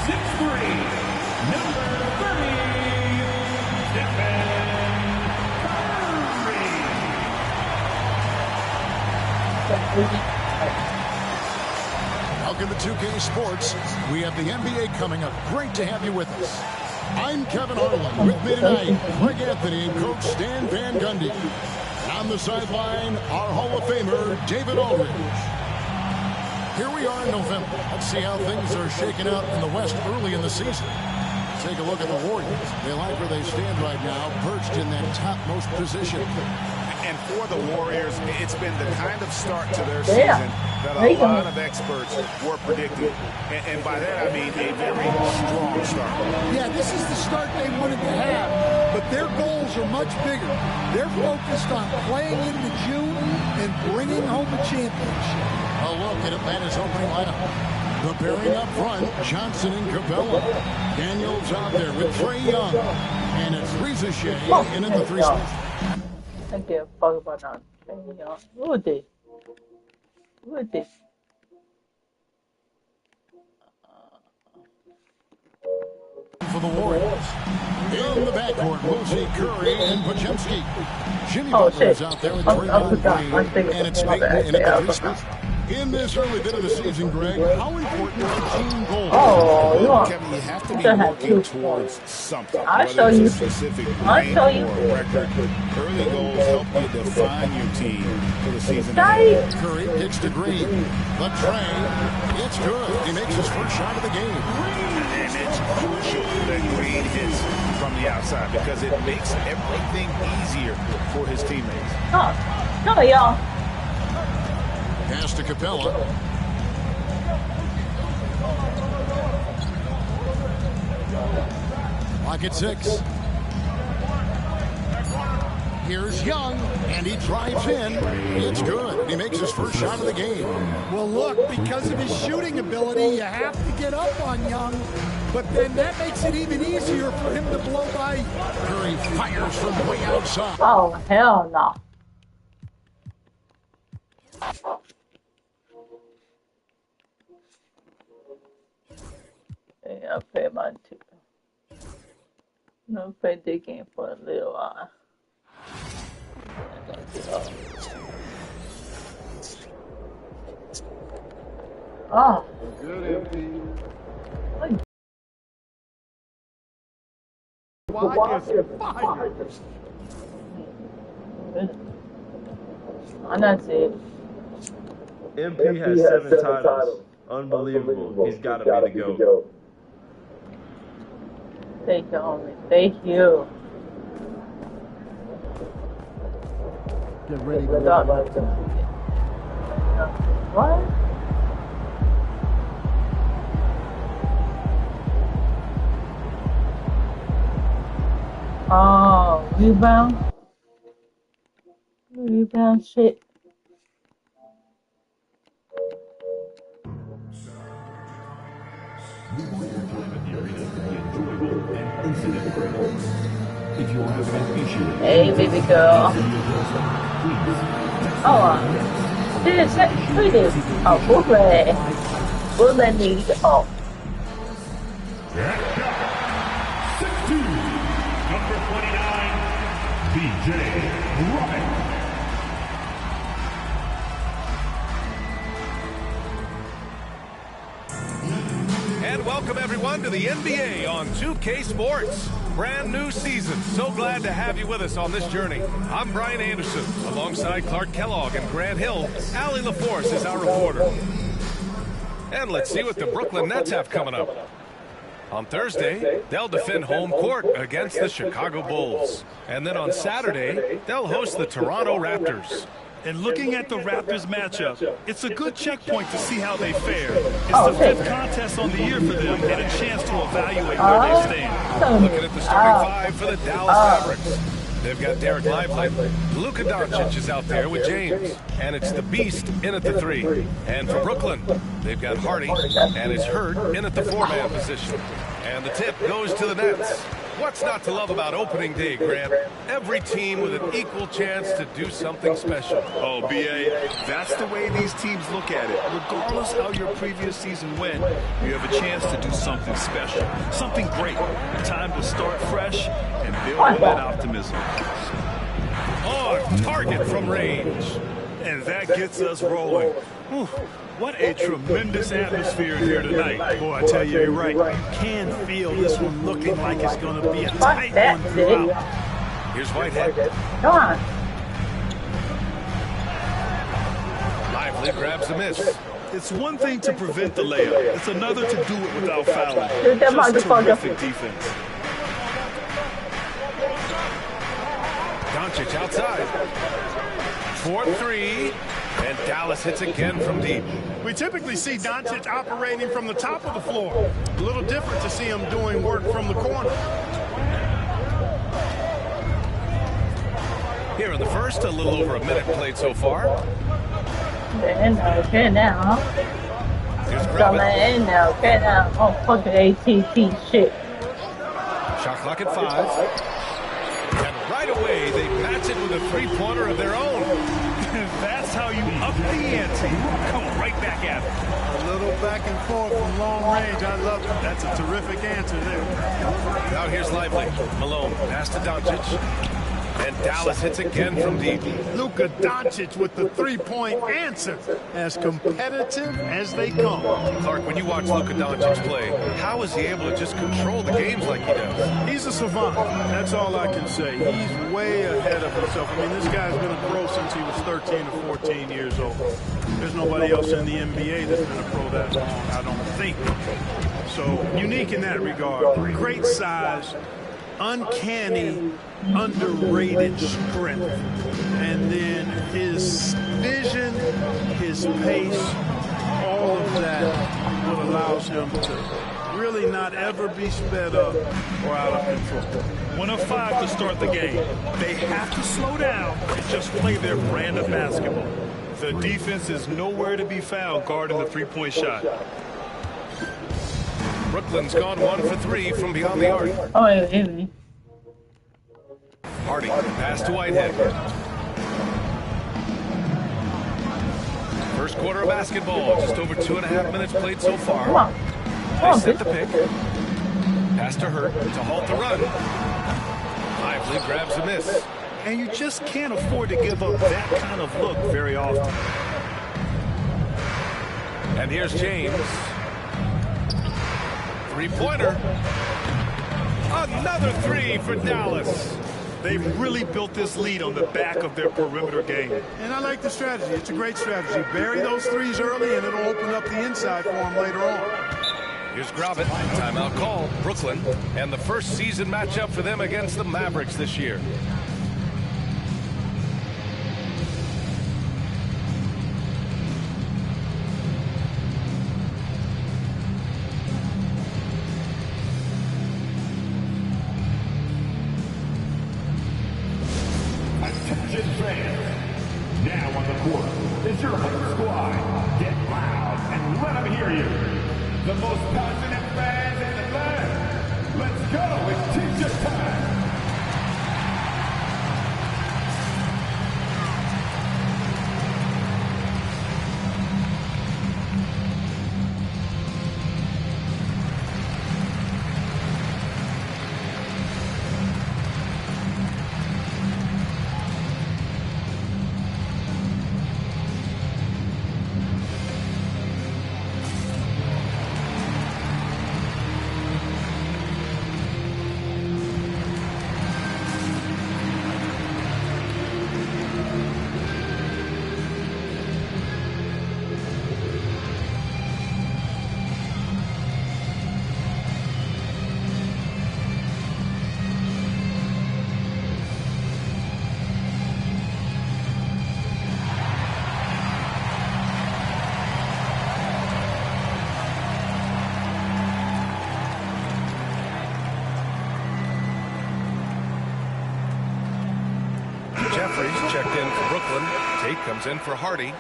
6'3", number 30, Stephen Curry. Welcome to 2K Sports. We have the NBA coming up. Great to have you with us. I'm Kevin Harlan. With me tonight, Greg Anthony and Coach Stan Van Gundy. On the sideline, our Hall of Famer, David Aldridge. Here we are in November. Let's see how things are shaking out in the West early in the season. Take a look at the Warriors. They like where they stand right now, perched in that topmost position. And for the Warriors, it's been the kind of start to their season that a lot of experts were predicting. And by that, I mean a very strong start. Yeah, this is the start they wanted to have, but their goals are much bigger. They're focused on playing into June and bringing home a championship. A look at Atlanta's opening lineup. The pairing up front, Johnson and Capella. Daniels out there with Trae Young. And it's Reza Shea in at the 3 spot. Thank you. Fuck about that. Who is this? Who is this? For the Warriors. In the backcourt, we'll see Curry and Pachemski. Jimmy Butler is out there with Draymond Green. And it's Payton in at the 3 spot. In this early bit of the season, Greg, how important are team goals? Kevin, you have to be working towards something. I'll show you. A specific win or a record. Early goals help you define your team for the season ahead. Curry hits to Green. The tray. It's good. He makes his first shot of the game. And it's crucial that Green hits from the outside because it makes everything easier for his teammates. Pass to Capella. Lock at 6. Here's Young, and he drives in. It's good. He makes his first shot of the game. Well, look, because of his shooting ability, you have to get up on Young, but then that makes it even easier for him to blow by. Curry fires from way outside. Oh, hell no. Yeah, I played mine too. No, played this game for a little while. Oh. Good, MP. I'm not saying. MP has 7 titles. Unbelievable. He's got to be the GOAT. Thank you, homie. Thank you. Get ready to What? Oh, rebound? Rebound shit. We want your time at the arena to be enjoyable and incident-free. If you are having an issue with Hey, baby girl. Oh, this is pretty. Oh, bullet. Bullet need. Oh. 6'2", number 29, BJ Robin. And welcome everyone, to the NBA on 2K Sports. Brand new season. So glad to have you with us on this journey. I'm Brian Anderson. Alongside Clark Kellogg and Grant Hill, Allie LaForce is our reporter. And let's see what the Brooklyn Nets have coming up. On Thursday, they'll defend home court against the Chicago Bulls. And then on Saturday, they'll host the Toronto Raptors. And looking at the Raptors matchup, it's a good checkpoint to see how they fare. It's the fifth contest on the year for them and a chance to evaluate where they stand. Looking at the starting five for the Dallas Mavericks. They've got Derek Lively. Luka Doncic is out there with James. And it's the Beast in at the 3. And for Brooklyn, they've got Hardy and it's Hurt in at the 4-man position. And the tip goes to the Nets. What's not to love about opening day, Grant? Every team with an equal chance to do something special. Oh, B.A., that's the way these teams look at it. Regardless how your previous season went, you have a chance to do something special, something great. Time to start fresh and build on that optimism. On target from range. And that gets us rolling. Whew. What a tremendous atmosphere here tonight. Boy, I tell you, you're right. Can feel this one looking like it's going to be a tight one throughout. Here's Whitehead. Come on. Lively grabs the miss. It's one thing to prevent the layup. It's another to do it without fouling. Just terrific defense. Doncic outside. 4-3. And Dallas hits again from deep. We typically see Doncic operating from the top of the floor. A little different to see him doing work from the corner. Here in the first, a little over a minute played so far. Okay now. Here's Okay now. Oh, fucking ATT shit. Shot clock at 5. And right away, they match it with a three-pointer of their own. That's how you up the ante. Come right back at it. A little back and forth from long range. I love it. That's a terrific answer there. Now here's Lively. Malone pass to Doncic. And Dallas hits again from deep. Luka Doncic with the three-point answer. As competitive as they come. Clark, when you watch Luka Doncic play, how is he able to just control the games like he does? He's a savant. That's all I can say. He's way ahead of himself. I mean, this guy's been a pro since he was 13 or 14 years old. There's nobody else in the NBA that's been a pro that long, I don't think. So, unique in that regard. Great size, uncanny, underrated strength, and then his vision, his pace, all of that what allows him to really not ever be sped up or out of control. 1 of 5 to start the game. They have to slow down and just play their brand of basketball. The defense is nowhere to be found guarding the three-point shot. Brooklyn's gone 1 for 3 from beyond the arc. Oh, wait. Hardy, pass to Whitehead. First quarter of basketball, just over 2.5 minutes played so far. They set the pick. Pass to Hurt to halt the run. Lively grabs a miss. And you just can't afford to give up that kind of look very often. And here's James. Three-pointer. Another 3 for Dallas. They've really built this lead on the back of their perimeter game. And I like the strategy. It's a great strategy. Bury those threes early, and it'll open up the inside for them later on. Here's Gravitt. Timeout call. Brooklyn. And the first season matchup for them against the Mavericks this year. Attention fans, now on the court is your home squad. Get loud and let them hear you. The most passionate fans in the land. Let's go, it's teacher time. Jeffries checked in for Brooklyn. Tate comes in for Hardy.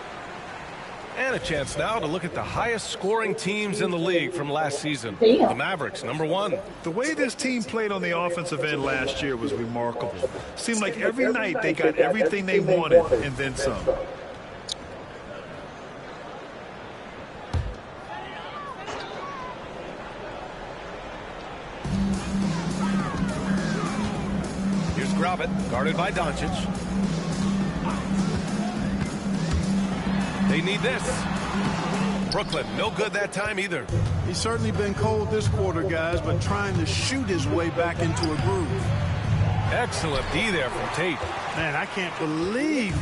And a chance now to look at the highest scoring teams in the league from last season. The Mavericks, #1. The way this team played on the offensive end last year was remarkable. Seemed like every night they got everything they wanted and then some. Here's Gravitt, guarded by Doncic. They need this. Brooklyn, no good that time either. He's certainly been cold this quarter, guys, but trying to shoot his way back into a groove. Excellent D there from Tate. Man, I can't believe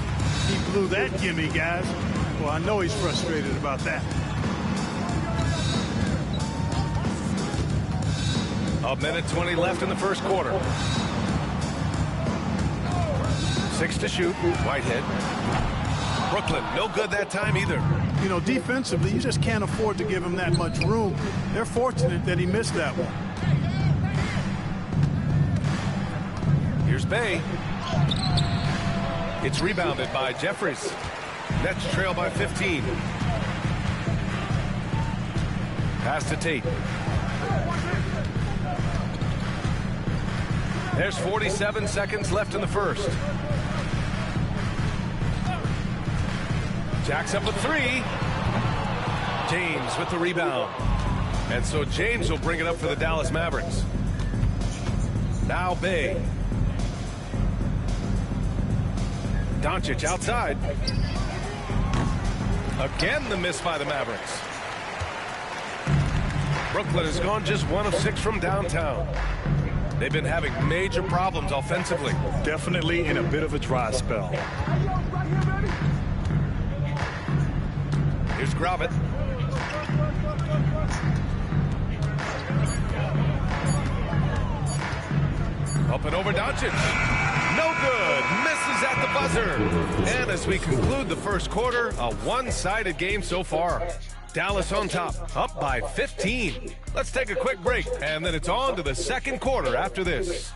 he blew that gimme, guys. Well, I know he's frustrated about that. A minute 20 left in the first quarter. 6 to shoot. Whitehead. Brooklyn, no good that time either. You know, defensively, you just can't afford to give him that much room. They're fortunate that he missed that one. Here's Bay. It's rebounded by Jeffries. Nets trail by 15. Pass to Tate. There's 47 seconds left in the first. Jacks up a 3. James with the rebound. And so James will bring it up for the Dallas Mavericks. Now Bay. Doncic outside. Again the miss by the Mavericks. Brooklyn has gone just 1 of 6 from downtown. They've been having major problems offensively. Definitely in a bit of a dry spell. Here's Gravitt. Up and over Doncic. No good. Misses at the buzzer. And as we conclude the first quarter, a one-sided game so far. Dallas on top, up by 15. Let's take a quick break, and then it's on to the second quarter after this.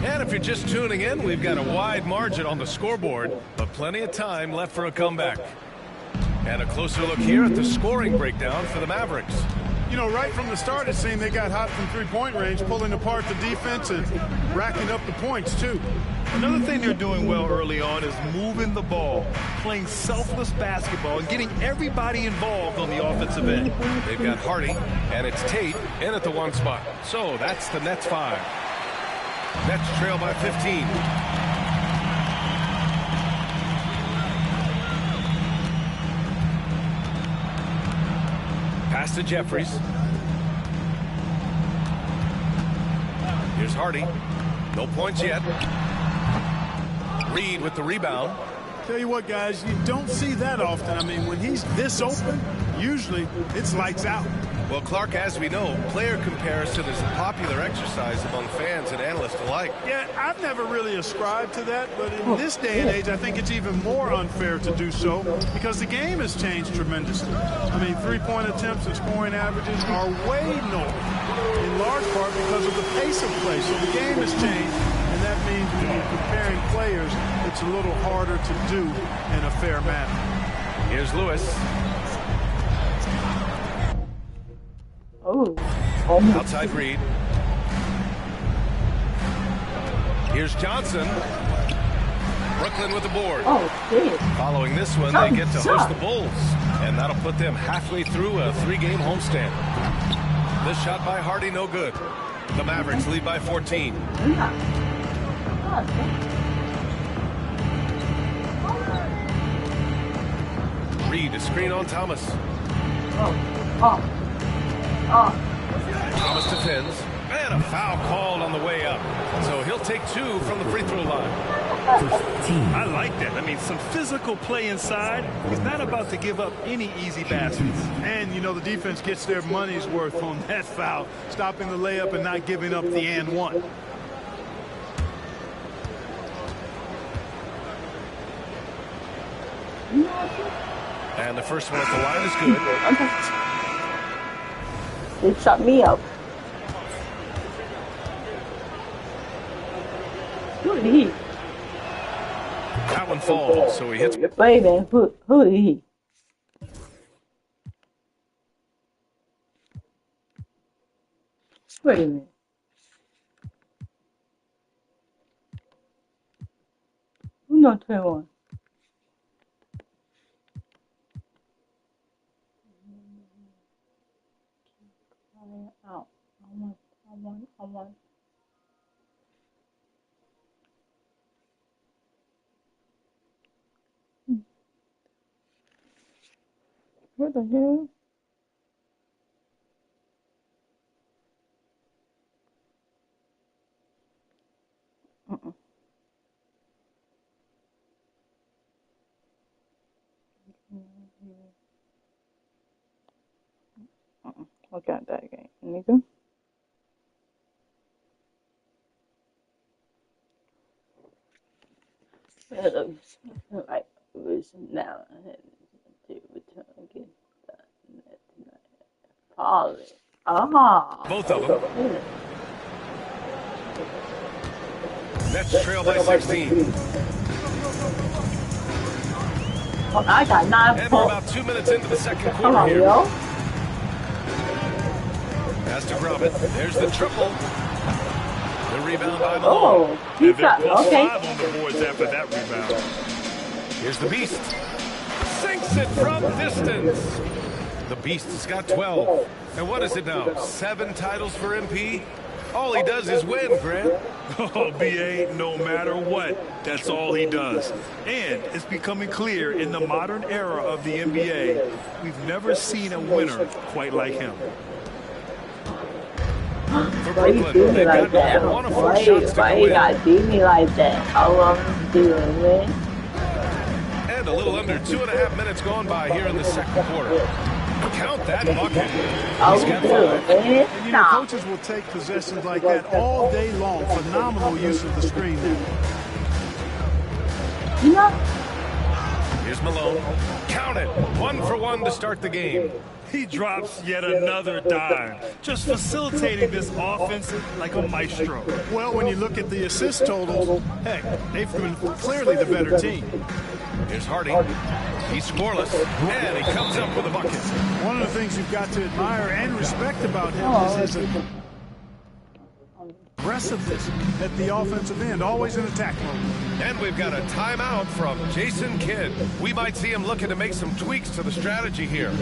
And if you're just tuning in, we've got a wide margin on the scoreboard, but plenty of time left for a comeback. And a closer look here at the scoring breakdown for the Mavericks. You know, right from the start, it seemed they got hot from three-point range, pulling apart the defense and racking up the points, too. Another thing they're doing well early on is moving the ball, playing selfless basketball, and getting everybody involved on the offensive end. They've got Hardy, and it's Tate in at the 1 spot. So that's the Nets 5. Nets trail by 15. Pass to Jeffries. Here's Hardy. No points yet. Reed with the rebound. Tell you what, guys, you don't see that often. I mean, when he's this open, usually it's lights out. Well, Clark, as we know, player comparison is a popular exercise among fans and analysts alike. Yeah, I've never really ascribed to that, but in this day and age, I think it's even more unfair to do so because the game has changed tremendously. I mean, three-point attempts and scoring averages are way north, in large part because of the pace of play. So the game has changed, and that means when you're comparing players, it's a little harder to do in a fair manner. Here's Lewis. Oh. Outside Reed. Here's Johnson. Brooklyn with the board. Oh, shit. Following this one, they get to host the Bulls. And that'll put them halfway through a 3-game homestand. This shot by Hardy, no good. The Mavericks lead by 14. Reed, a screen on Thomas. Thomas defends. And a foul called on the way up. So he'll take 2 from the free throw line. I like that. I mean, some physical play inside. He's not about to give up any easy baskets. And, you know, the defense gets their money's worth on that foul, stopping the layup and not giving up the and one. And the first one at the line is good. Okay. They shut me up. Who is he? That one falls, so he hits. Wait a minute, who is he? Wait a minute. Who's not 21? Out. I want. What the hell? Look at that game, nigga. It looks like it was now to return again. Falling. Ah. Both of them. Nets trail by 16. Oh, I got 9 And points. we're about 2 minutes into the second Come quarter on, here. yo. Has to grab it. There's the triple. The rebound by Malone. Oh, he got, okay. 5 on the boards after that rebound. Here's the Beast. Sinks it from distance. The Beast has got 12. And what is it now? 7 titles for MP? All he does is win, Grant. Oh, B.A., no matter what, that's all he does. And it's becoming clear in the modern era of the NBA, we've never seen a winner quite like him. For Why you do me like that? Why you gotta do me like that? How long you doing, man? And a little under 2.5 minutes gone by here in the second quarter. Count that bucket. He's got 5. And you know, coaches will take possessions like that all day long. Phenomenal use of the screen there. You know? Here's Malone. Count it. 1 for 1 to start the game. He drops yet another dime, just facilitating this offense like a maestro. Well, when you look at the assist totals, heck, they've been clearly the better team. Here's Hardy. He's scoreless, and he comes up with a bucket. One of the things you've got to admire and respect about him is his aggressiveness at the offensive end, always in attack mode. And we've got a timeout from Jason Kidd. We might see him looking to make some tweaks to the strategy here.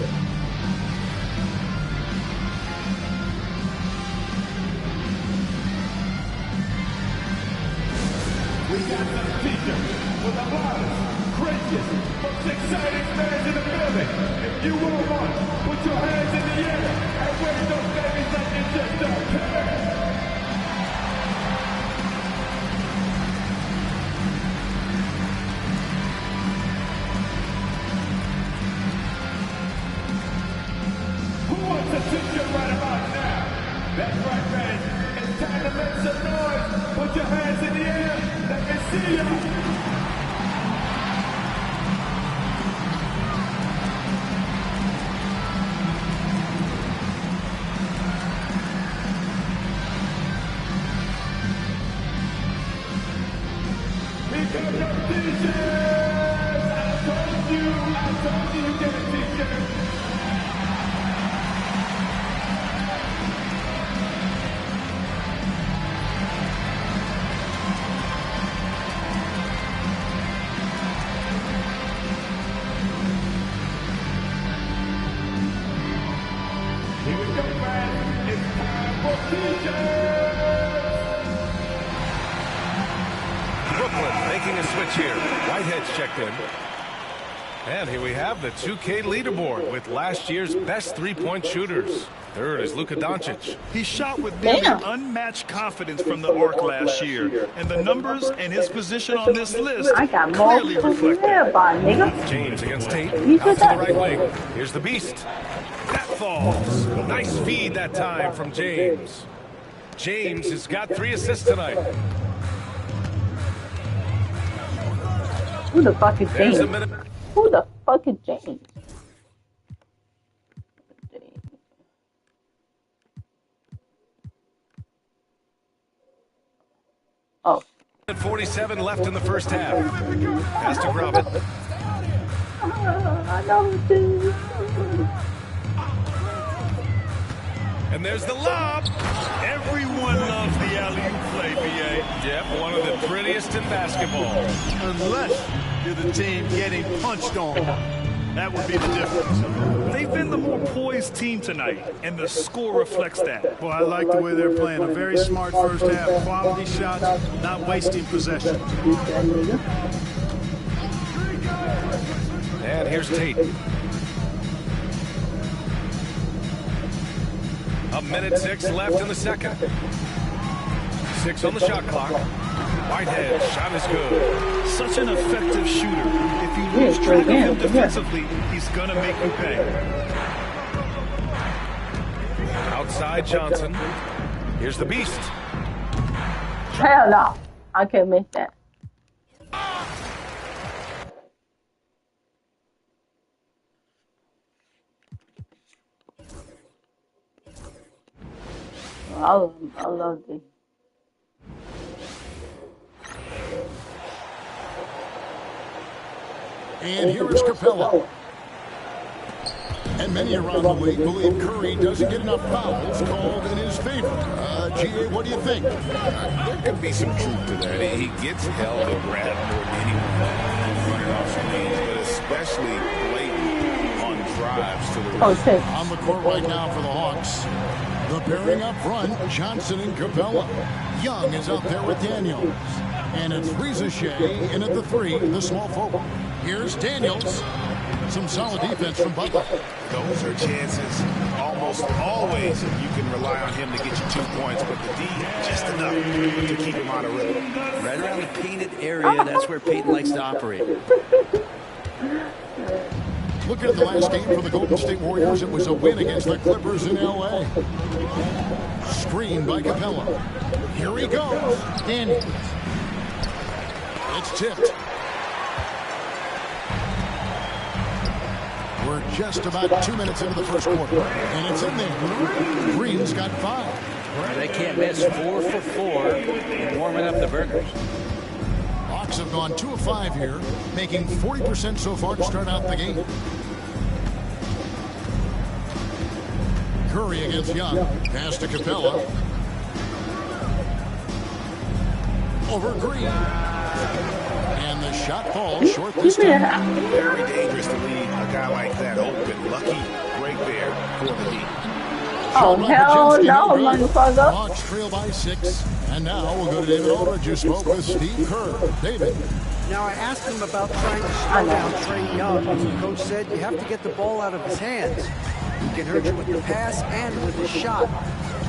We got the feature with the loudest, craziest, most exciting fans in the building. If you will run, put your hands in the air and wave those babies like you just don't care. Who wants attention right about now? That's right, fans. It's time to make some noise. Put your hands in the air. Let me see ya. Here come your t-shirts. I told you you get a t-shirt. Here we go, man. It's time for t-shirts. Brooklyn making a switch here. Whitehead's checked in. And here we have the 2K leaderboard with last year's best three-point shooters. Third is Luka Doncic. He shot with nearly unmatched confidence from the arc last year, and the numbers and his position on this list I got more clearly to reflect hear about, nigga. James against Tate. You Out to said the that. right wing. Here's the Beast. That falls. Nice feed that time from James. James has got 3 assists tonight. Who the fuck is There's a James? minute. Who the fucking James. Oh. 47 left in the first half. Has to grab it. I know this. And there's the lob. Everyone loves the alley-oop play, B.A. Yep, one of the prettiest in basketball. Unless you're the team getting punched on. That would be the difference. They've been the more poised team tonight, and the score reflects that. Well, I like the way they're playing. A very smart first half. Quality shots, not wasting possession. And here's Tate. A minute 6 left in the second. 6 on the shot clock. Whitehead, shot is good. Such an effective shooter. If you lose track of him defensively, he's going to make you pay. Outside Johnson. Here's the beast. Hell no. I can't miss that. I love this. And here is Capella. And many around the league believe Curry doesn't get enough fouls called in his favor. G.A., what do you think? There could be some truth to that. He gets held and grabbed more than anyone running off screens, but especially blatant on drives to the rim. On the court right now for the Hawks. The pairing up front, Johnson and Capella. Young is out there with Daniels. And it's Reza Shea in at the 3, the small forward. Here's Daniels. Some solid defense from Butler. Those are chances almost always you can rely on him to get you 2 points, but the D just enough to keep him out of rhythm. Right around the painted area, that's where Peyton likes to operate. Looking at the last game for the Golden State Warriors, it was a win against the Clippers in L.A. Screen by Capella. Here he goes. Daniels. It's tipped. We're just about 2 minutes into the first quarter, and it's in there. Green's got 5. They can't miss. 4 for 4, warming up the burgers. Hawks have gone 2 of 5 here, making 40% so far to start out the game. Curry against Young. Pass to Capella. Over Green. And the shot falls short this time. Very dangerous to leave a guy like that open. Lucky break there for the D. Oh, hell no, motherfucker. Hawks trail by 6. And now we'll go to David Aldridge, who spoke with Steve Kerr. David. Now, I asked him about trying to slow down Trae Young. The coach said you have to get the ball out of his hands. He can hurt you with the pass and with the shot.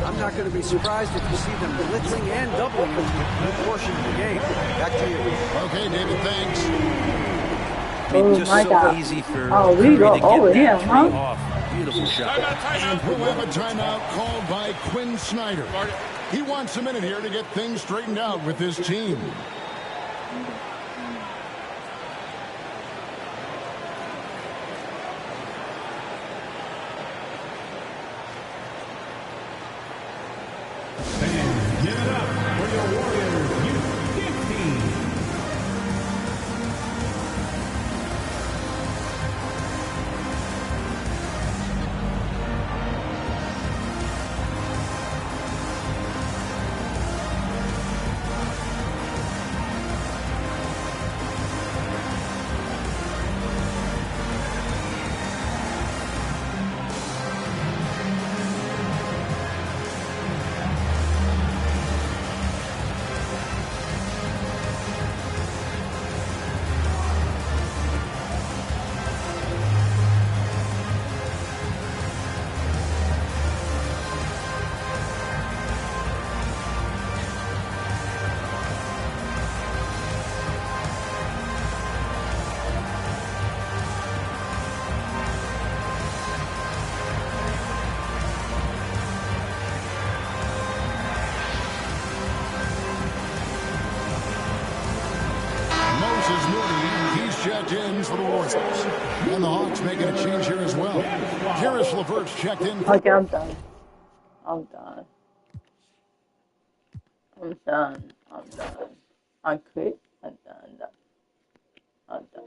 I'm not going to be surprised if you see them blitzing and doubling him for a portion of the game. Back to you. Okay, David, thanks. Just so easy for we go over him, huh? Off. Beautiful shot. And we'll have a timeout called by Quinn Snyder. He wants a minute here to get things straightened out with his team. Give it up for your Warriors U15. Checked in for the Warriors. And the Hawks making a change here as well. Karis LeVert's checked in. Okay, I'm done. I'm done. I'm done. I'm done. I quit. I'm done. I'm done.